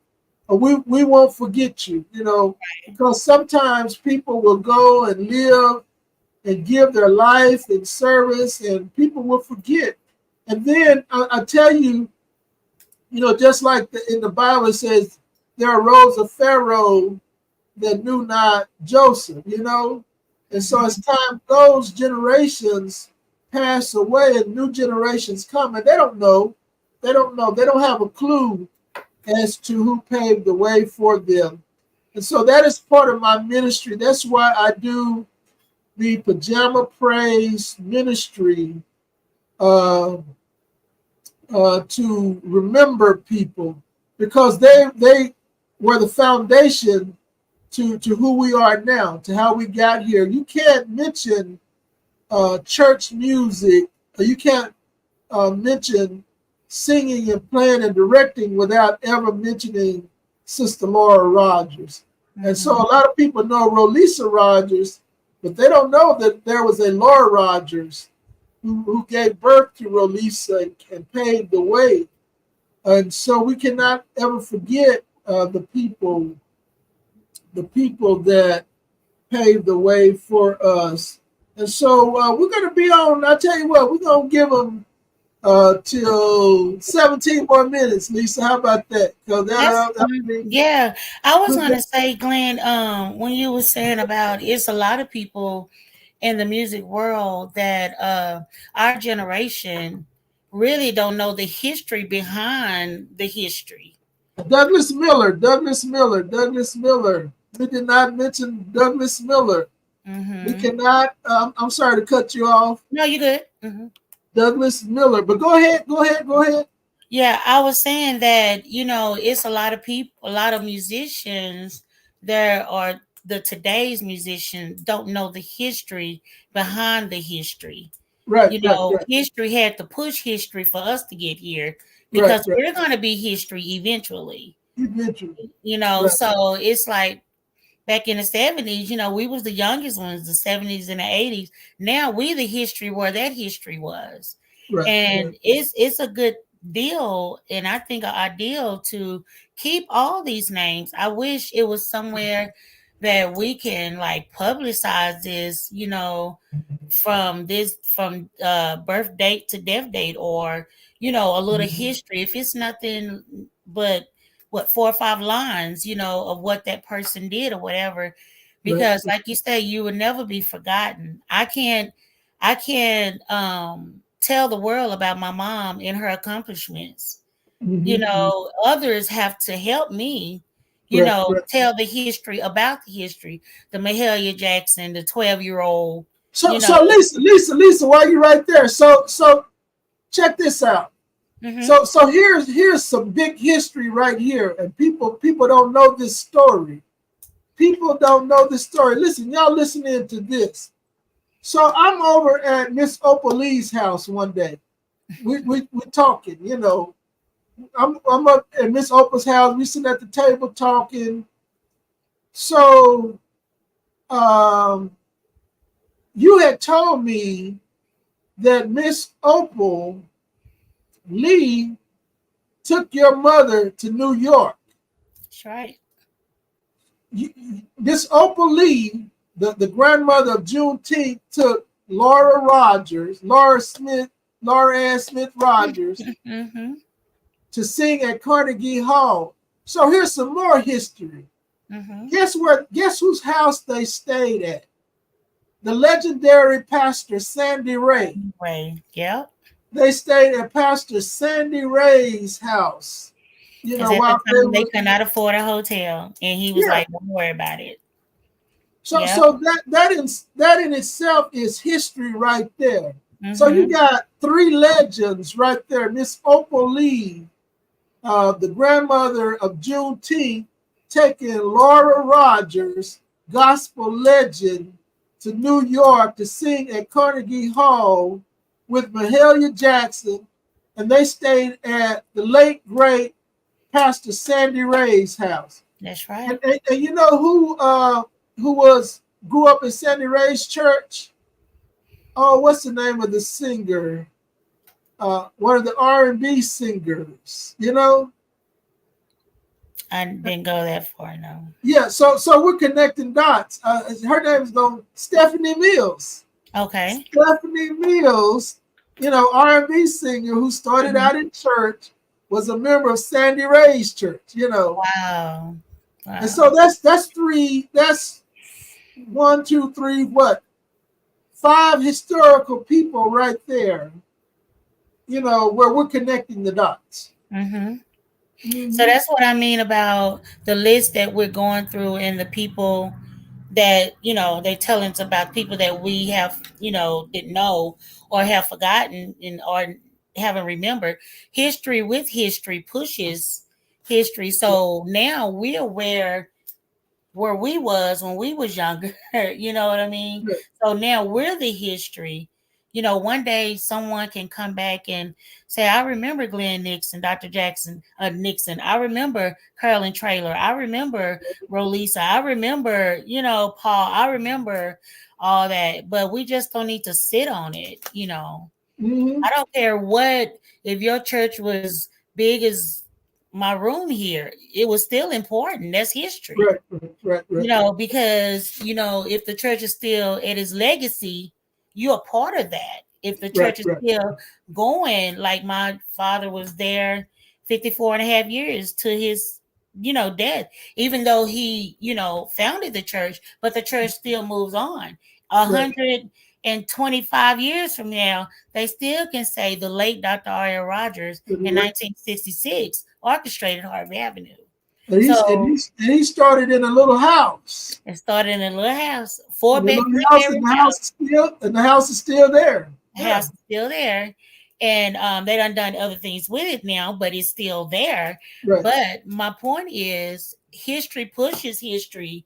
we won't forget you, because sometimes people will go and live and give their life in service, and people will forget. And then I tell you, just like in the Bible it says, there arose a Pharaoh that knew not Joseph. And so as time goes, generations pass away and new generations come, and they don't know. They don't have a clue as to who paved the way for them. And so that is part of my ministry. That's why I do the Pajama Praise ministry, uh, to remember people, because they were the foundation to who we are now, to how we got here. You can't mention church music, or you can't mention singing and playing and directing without ever mentioning Sister Laura Rogers. And so a lot of people know Rolissa Rogers, but they don't know that there was a Laura Rogers who gave birth to Rolissa and paved the way. And so we cannot ever forget the people that paved the way for us. And so we're going to be on. I tell you what, we're going to give them till 17 more minutes, Lisa. How about that? Yeah, I was gonna say, Glenn, when you were saying about it's a lot of people in the music world that our generation really don't know the history behind the history. Douglas Miller. We did not mention Douglas Miller. We Mm-hmm. cannot. I'm sorry to cut you off, No, you good. Mm-hmm. Douglas Miller. But go ahead. Yeah, I was saying that, it's a lot of people, a lot of musicians there are the today's musicians don't know the history behind the history. Right, right, right, History had to push history for us to get here right, because right. we're going to be history eventually. You mentioned right. So it's like back in the 70s, we was the youngest ones, the 70s and the 80s. Now we the history where that history was. Right, And right. it's a good deal, and I think an ideal to keep all these names. I wish it was somewhere that we can like publicize this, from birth date to death date, or a little history. If it's nothing but what 4 or 5 lines, of what that person did or whatever, because like you say, you will never be forgotten. I can't tell the world about my mom and her accomplishments. Others have to help me, tell the history about the history, the Mahalia Jackson, the 12-year-old. So Lisa, while you're right there, so check this out. So here's some big history right here, and people don't know this story. People don't know this story. Listen, y'all listening to this. So I'm over at Miss Opal Lee's house one day. We're talking, I'm up at Miss Opal's house. We sitting at the table talking. So you had told me that Miss Opal Lee took your mother to New York. That's right. Miss Opal Lee, the grandmother of Juneteenth, took Laura Ann Smith Rogers to sing at Carnegie Hall. So here's some more history. Guess whose house they stayed at? The legendary Pastor Sandy Ray. Yep. They stayed at Pastor Sandy Ray's house. While they could not afford a hotel, and he was like, "Don't worry about it." So that in itself is history right there. So you got 3 legends right there. Miss Opal Lee, the grandmother of Juneteenth, taking Laura Rogers, gospel legend, to New York to sing at Carnegie Hall with Mahalia Jackson, and they stayed at the late great Pastor Sandy Ray's house. That's right. And you know who grew up in Sandy Ray's church? Oh, what's the name of the singer? One of the R&B singers. I didn't go that far, no. Yeah, so we're connecting dots. Her name is Stephanie Mills. Okay. Stephanie Mills, R&B singer who started out in church, was a member of Sandy Ray's church. Wow. And so that's 3. That's 1, 2, 3. What? 5 historical people right there. Where we're connecting the dots. So that's what I mean about the list that we're going through, and the people that they're telling us about, people that we have didn't know or have forgotten or haven't remembered. History with history pushes history. So now we're where we was when we was younger. You know what I mean? Right. So now we're the history. One day someone can come back and say, I remember Glenn Nixon, Dr. Nixon. I remember Carolyn Traylor. I remember Rolissa. I remember, Paul. I remember all that. But we just don't need to sit on it, I don't care if your church was big as my room here, it was still important. That's history. Right. Because, if the church is still at its legacy, you're a part of that. If the church is still going, like my father was there 54 and a half years to his, death, even though he, founded the church, but the church still moves on. 125 years from now, they still can say the late Dr. R.L. Rogers in 1966 orchestrated Harvey Avenue. And he started in a little house. It started in a little house, 4-bedroom house, and the house is still there. The house is still there, and they done other things with it now, but it's still there. Right. But my point is, history pushes history,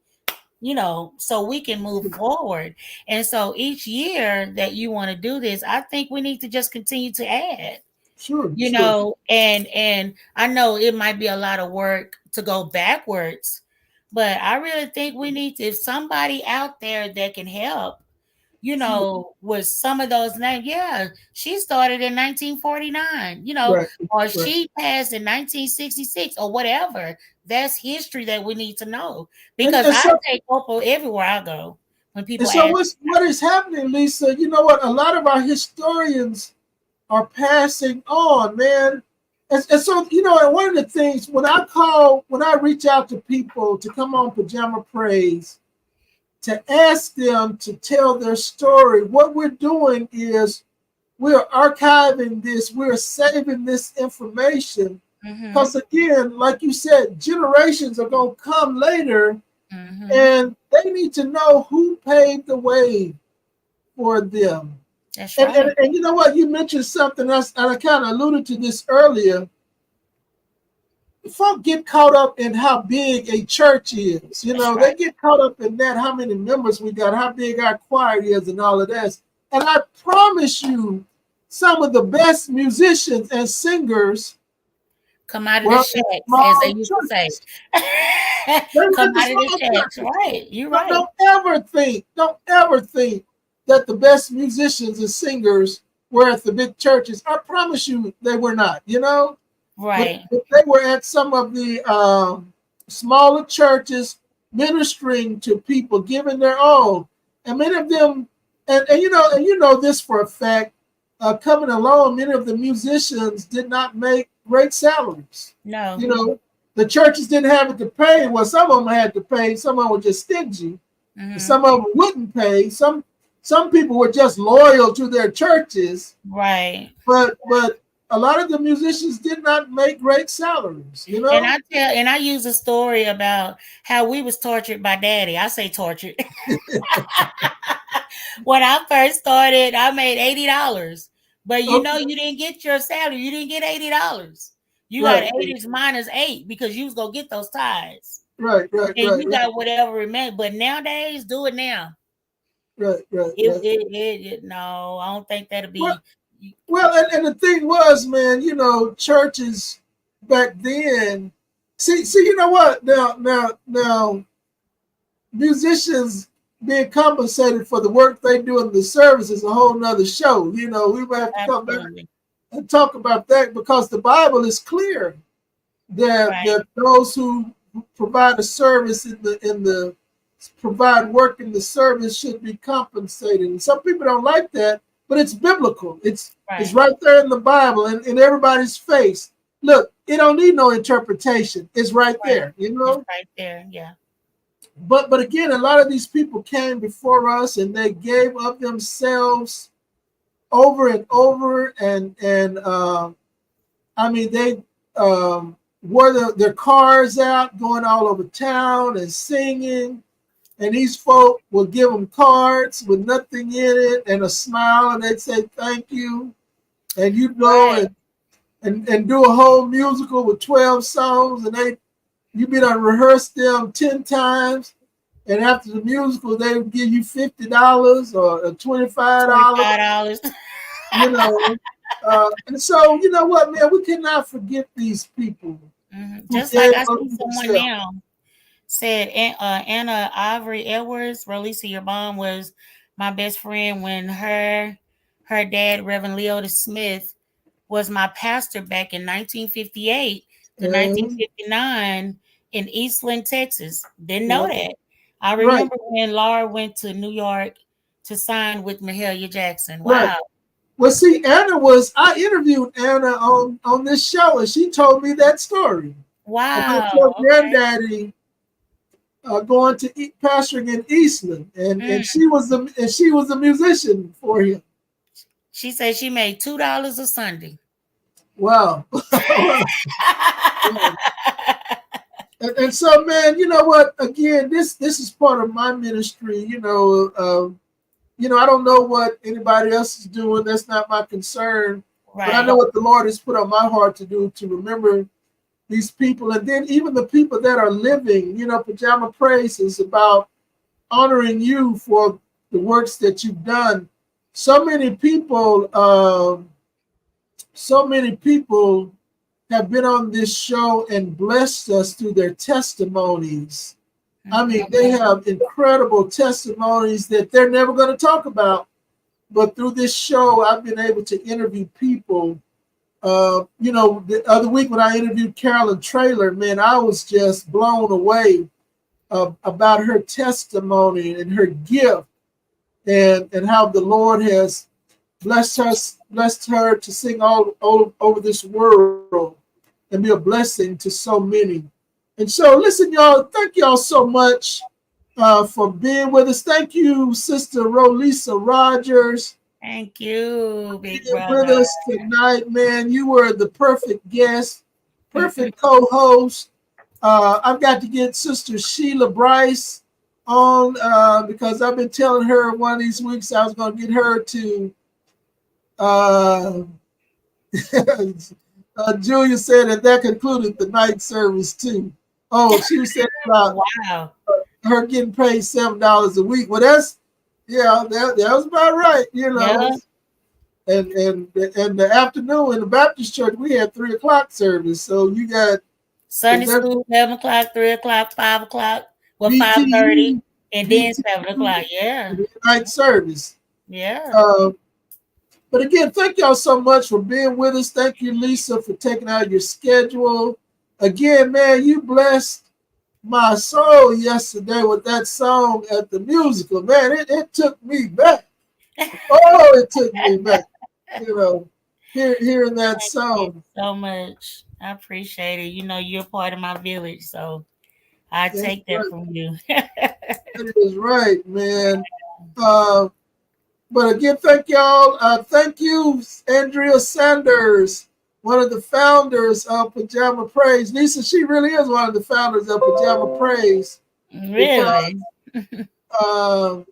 so we can move forward. And so each year that you want to do this, I think we need to just continue to add. Sure. And I know it might be a lot of work to go backwards, but I really think we need to, if somebody out there that can help, with some of those names. Yeah, she started in 1949, or she passed in 1966 or whatever. That's history that we need to know, because I take Opal everywhere I go when people ask. So what is happening, Lisa? You know what? A lot of our historians are passing on, man. And so, you know, and one of the things when I reach out to people to come on Pajama Praise, to ask them to tell their story, what we're doing is we're archiving this, we're saving this information. Because again, like you said, generations are going to come later, and they need to know who paved the way for them. That's right. And you know what? You mentioned something else, and I kind of alluded to this earlier. Folk get caught up in how big a church is. You know, they get caught up in that, how many members we got, how big our choir is, and all of that. And I promise you, some of the best musicians and singers come out of the shacks, as they used to say. Come out of the shacks, right? You're right. Don't ever think that the best musicians and singers were at the big churches. I promise you, they were not. You know. Right. But they were at some of the smaller churches ministering to people, giving their all. And many of them, and you know this for a fact, coming along, many of the musicians did not make great salaries. No. You know, the churches didn't have it to pay. Well, some of them had to pay. Some of them were just stingy. Some of them wouldn't pay. Some people were just loyal to their churches. Right. But a lot of the musicians did not make great salaries, you know. And I use a story about how we was tortured by Daddy. I say tortured. When I first started, I made $80, but you know you didn't get your salary. You didn't get $80. You got 80 minus 8 because you was gonna get those tithes. Right. And you got whatever remained. But nowadays, do it now. Right. No, I don't think that'll be. Well, and the thing was, man, you know, churches back then. See, you know what? Now, musicians being compensated for the work they do in the service is a whole nother show. You know, we might have to come back and talk about that, because the Bible is clear that those who provide a service provide work in the service should be compensated. And some people don't like that. But it's biblical. It's right there in the Bible and in everybody's face. Look, it don't need no interpretation. It's right there, you know? It's right there, yeah. But again, a lot of these people came before us and they gave of themselves over and over. And I mean, they wore their cars out, going all over town and singing. And these folk will give them cards with nothing in it and a smile, and they'd say thank you. And you go and do a whole musical with 12 songs, and you be to rehearse them 10 times. And after the musical, they would give you $50 or $25. You know. And so, you know what, man, we cannot forget these people. Just like I see someone now said, Anna Ivory Edwards, Rolissa, your mom was my best friend when her dad, Reverend Leota Smith, was my pastor back in 1958 to 1959 in Eastland, Texas. Didn't know that. I remember when Laura went to New York to sign with Mahalia Jackson. Wow. Right. Well, see, I interviewed Anna on this show, and she told me that story. Wow. About your granddaddy going to pastoring in Eastland, and she was a musician for him. She said she made $2 a Sunday. Wow. and so, man, you know what? Again, this is part of my ministry. You know, I don't know what anybody else is doing. That's not my concern. Right. But I know what the Lord has put on my heart to do, to remember these people, and then even the people that are living. You know, Pajama Praise is about honoring you for the works that you've done. So many people have been on this show and blessed us through their testimonies. I mean, they have incredible testimonies that they're never going to talk about. But through this show, I've been able to interview people. You know, the other week when I interviewed Carolyn Traylor, man, I was just blown away about her testimony and her gift, and how the Lord has blessed her to sing all over this world and be a blessing to so many. And so, listen, y'all, thank y'all so much for being with us. Thank you, Sister Rolissa Rogers. Thank you, big Being with brother. us tonight, man. You were the perfect guest, perfect co-host. I've got to get Sister Sheila Bryce on because I've been telling her one of these weeks I was going to get her to. Julia said that concluded the night service too. Oh, she was saying about her getting paid $7 a week. Well, that was about right, you know. Yeah. And the afternoon in the Baptist church we had 3:00 service. So you got Sunday school 7:00, 3:00, 5:00, well BTE, 5:30, and then 7:00. Yeah. Night service. Yeah. But again, thank y'all so much for being with us. Thank you, Lisa, for taking out your schedule. Again, man, you blessed my soul yesterday with that song at the musical. Man, it took me back. Oh, it took me back. You know, hearing that song. Thank you so much. I appreciate it. You know, you're part of my village, so I take that from you. That is right, man. But again, thank y'all. Thank you, Andrea Sanders, one of the founders of Pajama Praise. Lisa, she really is one of the founders of Pajama Praise. Really? Because,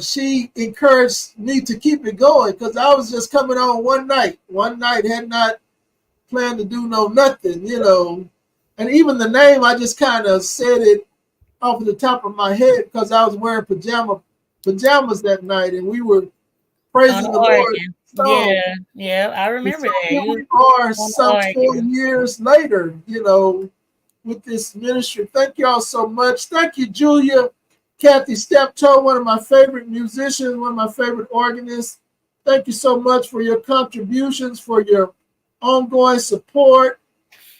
she encouraged me to keep it going because I was just coming on one night. One night, had not planned to do nothing, you know. And even the name, I just kind of said it off the top of my head because I was wearing pajamas that night, and we were praising the Lord. So, yeah, I remember that. Here we are some 4 years later, you know, with this ministry. Thank y'all so much. Thank you, Julia, Kathy Steptoe, one of my favorite musicians, one of my favorite organists. Thank you so much for your contributions, for your ongoing support.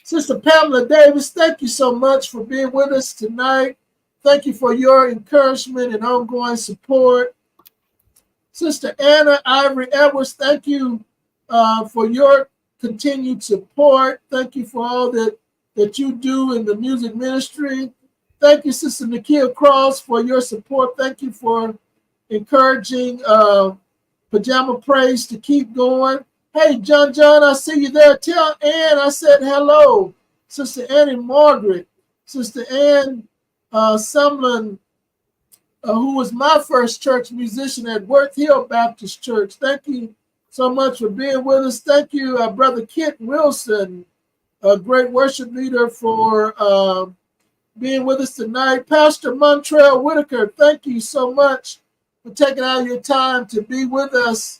Sister Pamela Davis, thank you so much for being with us tonight. Thank you for your encouragement and ongoing support. Sister Anna Ivory Edwards, thank you for your continued support. Thank you for all that you do in the music ministry. Thank you, Sister Nakia Cross, for your support. Thank you for encouraging Pajama Praise to keep going. Hey, John, I see you there. Tell Ann I said hello. Sister Annie Margaret, Sister Ann Sumlin, who was my first church musician at Worth Hill Baptist Church. Thank you so much for being with us. Thank you, Brother Kit Wilson, a great worship leader, for being with us tonight. Pastor Montrell Whitaker, thank you so much for taking out your time to be with us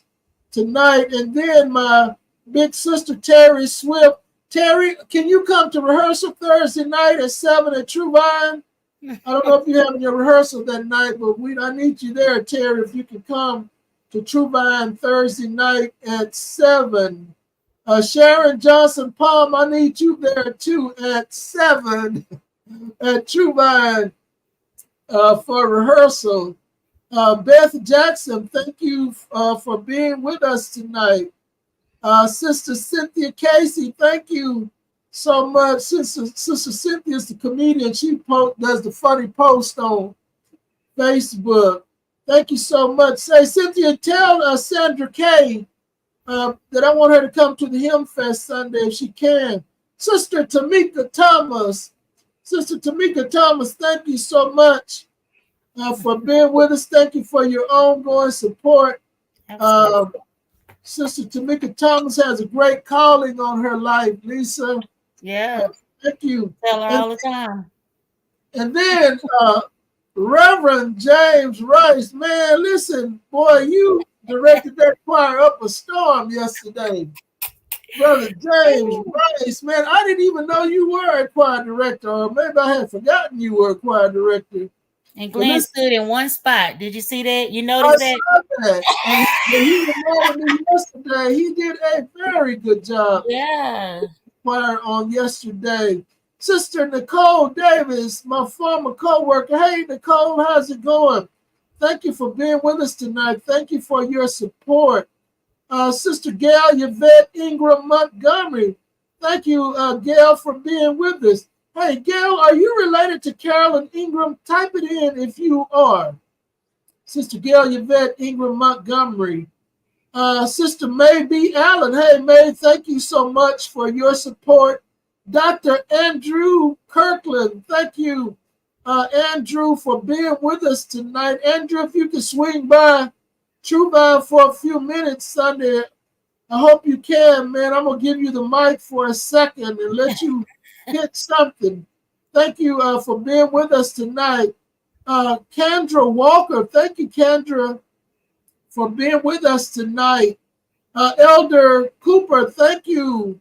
tonight. And then my big sister, Terry Swift. Terry, can you come to rehearsal Thursday night at 7 at True Vine? I don't know if you're having your rehearsal that night, but I need you there, Terry, if you can come to True Vine Thursday night at 7. Sharon Johnson Palm, I need you there too at 7 at True Vine for rehearsal. Beth Jackson, thank you for being with us tonight. Sister Cynthia Casey, thank you so much. Sister Cynthia is the comedian. She does the funny post on Facebook. Thank you so much. Say, Cynthia, tell Sandra Kay that I want her to come to the Hymn Fest Sunday if she can. Sister Tamika Thomas, thank you so much for being with us. Thank you for your ongoing support. Sister Tamika Thomas has a great calling on her life, Lisa. Yeah. Thank you. Tell her all the time. And then Reverend James Rice, man, listen, boy, you directed that choir up a storm yesterday. Brother James Rice, man, I didn't even know you were a choir director, or maybe I had forgotten you were a choir director. And Glenn stood in one spot. Did you see that? You noticed that? I saw that. And he reminded me yesterday. He did a very good job. Yeah. Choir on yesterday. Sister Nicole Davis, my former co-worker. Hey, Nicole, how's it going? Thank you for being with us tonight. Thank you for your support. Sister Gail Yvette Ingram Montgomery. Thank you, Gail, for being with us. Hey, Gail, are you related to Carolyn Ingram? Type it in if you are. Sister Gail Yvette Ingram Montgomery. Sister May B. Allen. Hey, May, thank you so much for your support. Dr. Andrew Kirkland. Thank you, Andrew, for being with us tonight. Andrew, if you could swing by TrueVine for a few minutes Sunday, I hope you can, man. I'm going to give you the mic for a second and let you hit something. Thank you for being with us tonight. Kendra Walker, thank you, Kendra, for being with us tonight. Elder Cooper, thank you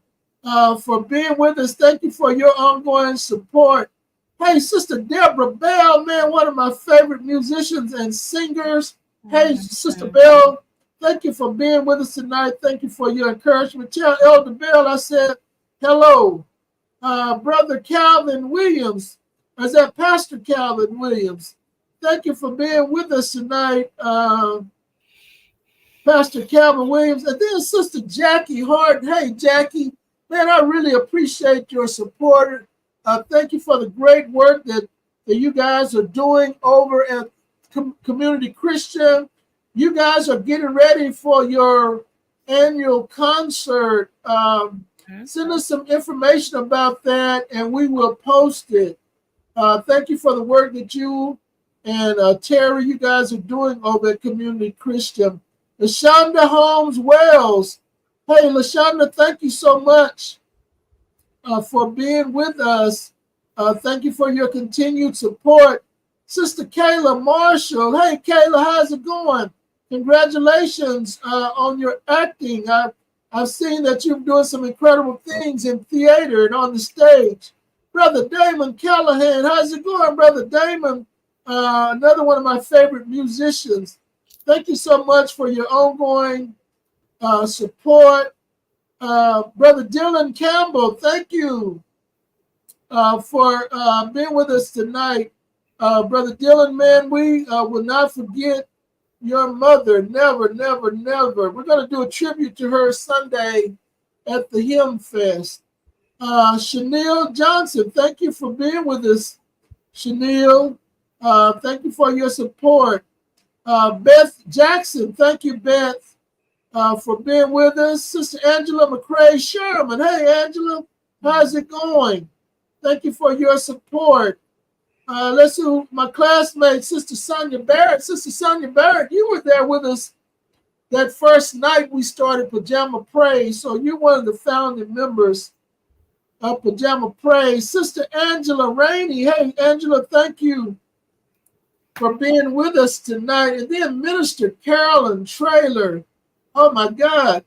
for being with us. Thank you for your ongoing support. Hey, Sister Deborah Bell, man, one of my favorite musicians and singers. Hey, Sister Bell, thank you for being with us tonight. Thank you for your encouragement. Tell Elder Bell I said hello. Brother Calvin Williams, is that Pastor Calvin Williams? Thank you for being with us tonight, Pastor Calvin Williams. And then Sister Jackie Hart. Hey, Jackie, man, I really appreciate your support. Thank you for the great work that you guys are doing over at Community Christian. You guys are getting ready for your annual concert. Send us some information about that and we will post it. Thank you for the work that you and Terry, you guys are doing over at Community Christian. LaShonda Holmes Wells. Hey, LaShonda, thank you so much for being with us. Thank you for your continued support. Sister Kayla Marshall. Hey, Kayla, how's it going? Congratulations on your acting. I've seen that you're doing some incredible things in theater and on the stage. Brother Damon Callahan, how's it going, Brother Damon? Another one of my favorite musicians. Thank you so much for your ongoing support. Brother Dylan Campbell, thank you for being with us tonight. Brother Dylan, man, we will not forget your mother. Never, never, never. We're going to do a tribute to her Sunday at the Hymn Fest. Chanel Johnson, thank you for being with us, Chanel. Thank you for your support. Beth Jackson, thank you, Beth, for being with us. Sister Angela McCrae Sherman. Hey, Angela, how's it going? Thank you for your support. Let's see, my classmate, Sister Sonia Barrett. Sister Sonia Barrett, you were there with us that first night we started Pajama Praise. So you're one of the founding members of Pajama Praise. Sister Angela Rainey. Hey, Angela, thank you for being with us tonight. And then Minister Carolyn Traylor. Oh, my God.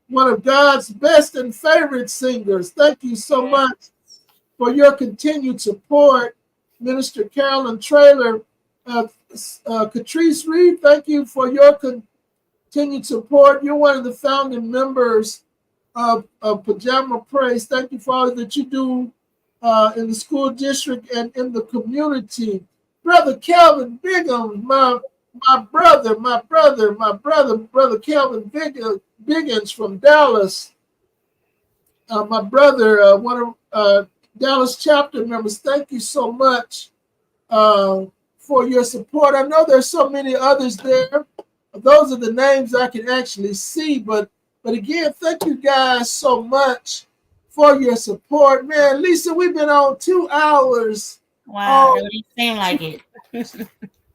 One of God's best and favorite singers. Thank you so much for your continued support, Minister Carolyn Traylor. Catrice Reed, thank you for your continued support. You're one of the founding members of Pajama Praise. Thank you for all that you do in the school district and in the community. Brother Calvin Biggins, my brother, Brother Calvin Biggins from Dallas. My brother, one of Dallas chapter members, thank you so much for your support. I know there's so many others there. Those are the names I can actually see, but again, thank you guys so much for your support. Man, Lisa, we've been on 2 hours. Wow, it doesn't seem like it.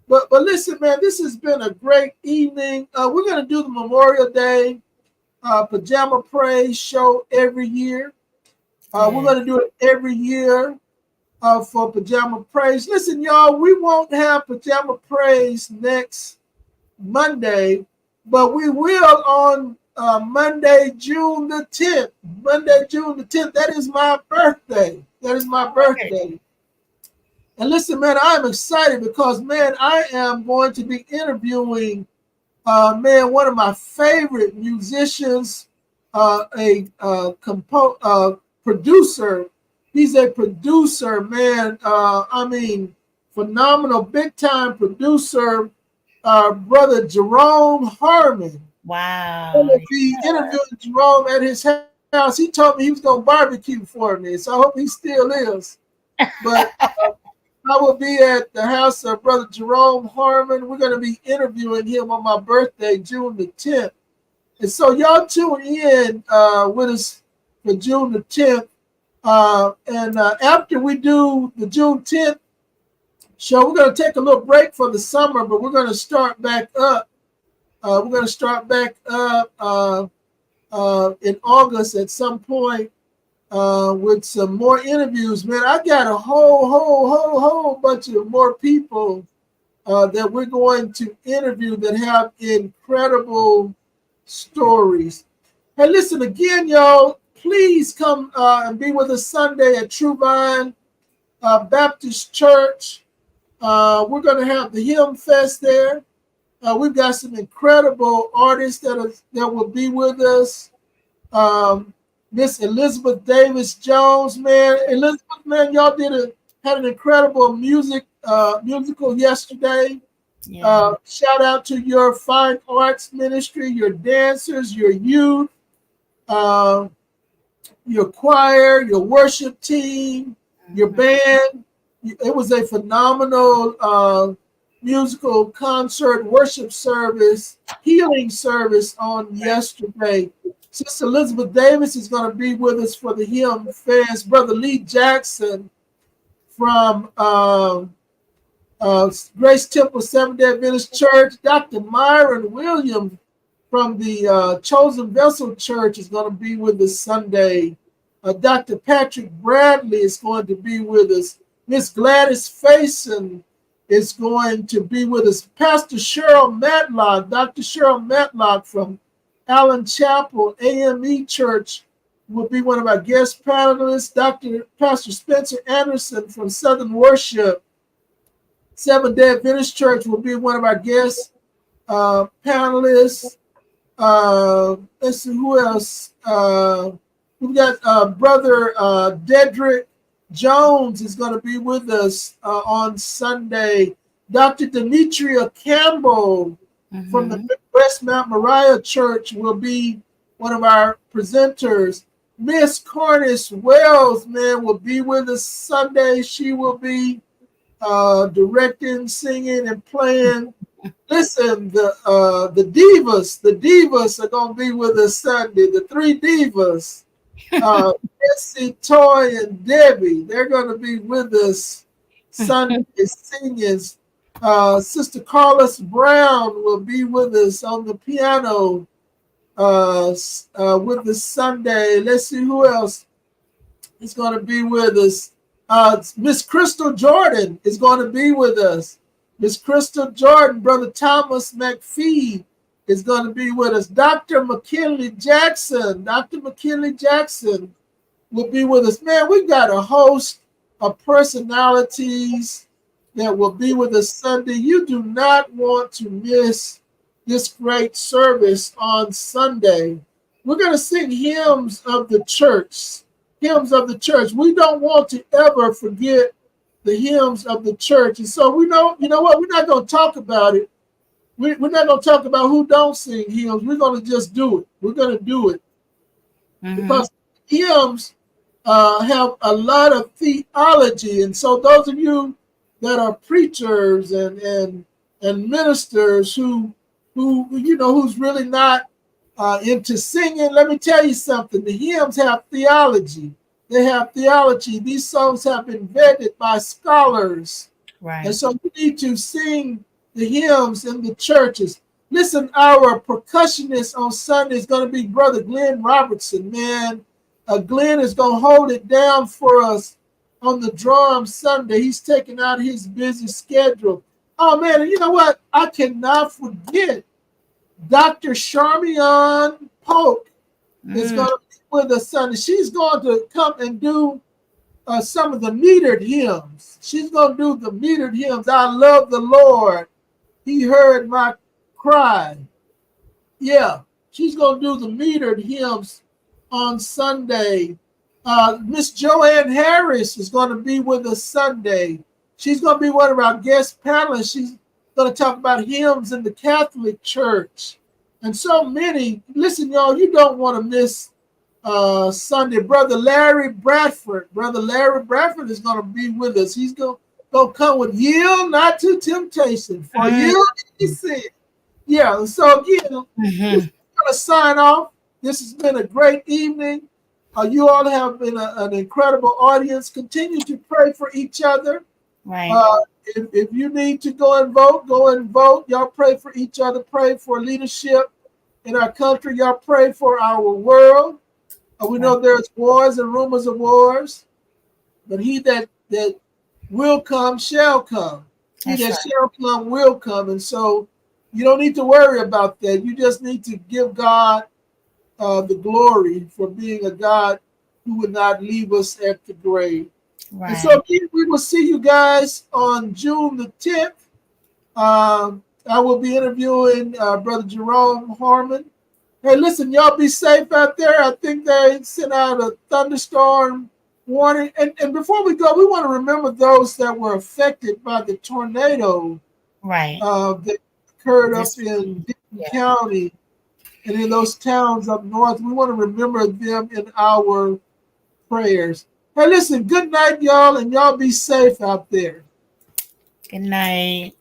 But listen, man, this has been a great evening. We're going to do the Memorial Day Pajama Praise show every year. We're going to do it every year for Pajama Praise. Listen, y'all, we won't have Pajama Praise next Monday, but we will on Monday, June the 10th. Monday, June the 10th. That is my birthday. And listen, man, I'm excited because, man, I am going to be interviewing, one of my favorite musicians, producer. He's a producer, man. phenomenal big-time producer, Brother Jerome Harmon. Wow. I'm going to be interviewing Jerome at his house. He told me he was going to barbecue for me, so I hope he still is. But I will be at the house of Brother Jerome Harmon. We're going to be interviewing him on my birthday, June the 10th. And so y'all tune in with us for June the 10th. And after we do the June 10th show, we're going to take a little break for the summer, but we're going to start back up. We're going to start back up in August at some point with some more interviews. Man, I got a whole bunch of more people that we're going to interview that have incredible stories. Hey, listen again, y'all. Please come and be with us Sunday at True Vine Baptist Church. We're going to have the Hymn Fest there. We've got some incredible artists that will be with us. Miss Elizabeth Davis Jones, man. Elizabeth, man, y'all had an incredible musical yesterday. Yeah. Shout out to your fine arts ministry, your dancers, your youth, your choir, your worship team, your band. It was a phenomenal musical concert, worship service, healing service on yesterday. Sister Elizabeth Davis is going to be with us for the Hymn Fest. Brother Lee Jackson from Grace Temple Seventh-day Adventist Church. Dr. Myron Williams from the Chosen Vessel Church is going to be with us Sunday. Dr. Patrick Bradley is going to be with us. Miss Gladys Faison is going to be with us. Pastor Cheryl Matlock, Dr. Cheryl Matlock from Allen Chapel AME Church will be one of our guest panelists. Pastor Spencer Anderson from Southern Worship Seventh-day Adventist Church will be one of our guest panelists. Let's see who else. We've got Brother Dedrick Jones is going to be with us on Sunday. Dr. Demetria Campbell from the West Mount Moriah Church will be one of our presenters. Miss Cornish Wells, man, will be with us Sunday. She will be directing, singing, and playing. Listen, the divas are going to be with us Sunday. The three divas, Missy, Toy, and Debbie, they're going to be with us Sunday singing. Sister Carlos Brown will be with us on the piano with us Sunday. Let's see who else is going to be with us. Miss Crystal Jordan is going to be with us. Miss Crystal Jordan, Brother Thomas McPhee is going to be with us. Dr. McKinley Jackson will be with us. Man, we've got a host of personalities that will be with us Sunday. You do not want to miss this great service on Sunday. We're going to sing hymns of the church. Hymns of the church. We don't want to ever forget the hymns of the church. And so you know what? We're not going to talk about it. We're not going to talk about who don't sing hymns. We're going to just do it. We're going to do it. Because hymns have a lot of theology. And so those of you that are preachers and ministers who's really not into singing, let me tell you something. The hymns have theology. They have theology. These songs have been vetted by scholars. Right. And so we need to sing the hymns in the churches. Listen, our percussionist on Sunday is going to be Brother Glenn Robertson, man. Glenn is going to hold it down for us on the drum Sunday. He's taking out his busy schedule. Oh, man, and you know what? I cannot forget Dr. Charmian Polk is going to be with us Sunday. She's going to come and do some of the metered hymns. She's going to do the metered hymns. I love the Lord. He heard my cry. Yeah, she's going to do the metered hymns on Sunday. Miss Joanne Harris is going to be with us Sunday. She's going to be one of our guest panelists. She's going to talk about hymns in the Catholic Church. And so many. Listen, y'all, you don't want to miss Sunday. Brother Larry Bradford is going to be with us. He's going to come with yield not to temptation, for yield he said. Yeah, so again, we're going to sign off. This has been a great evening. You all have been an incredible audience. Continue to pray for each other. Right. If you need to go and vote, go and vote. Y'all pray for each other. Pray for leadership in our country. Y'all pray for our world. We know there's wars and rumors of wars, but he that will come shall come. He that shall come will come. And so you don't need to worry about that. You just need to give God the glory for being a God who would not leave us at the grave. Right. And so again, we will see you guys on June the 10th. I will be interviewing Brother Jerome Harmon. Hey, listen, y'all be safe out there. I think they sent out a thunderstorm warning. And before we go, we want to remember those that were affected by the tornado that occurred up in Denton County and in those towns up north. We want to remember them in our prayers. Hey, listen, good night, y'all, and y'all be safe out there. Good night.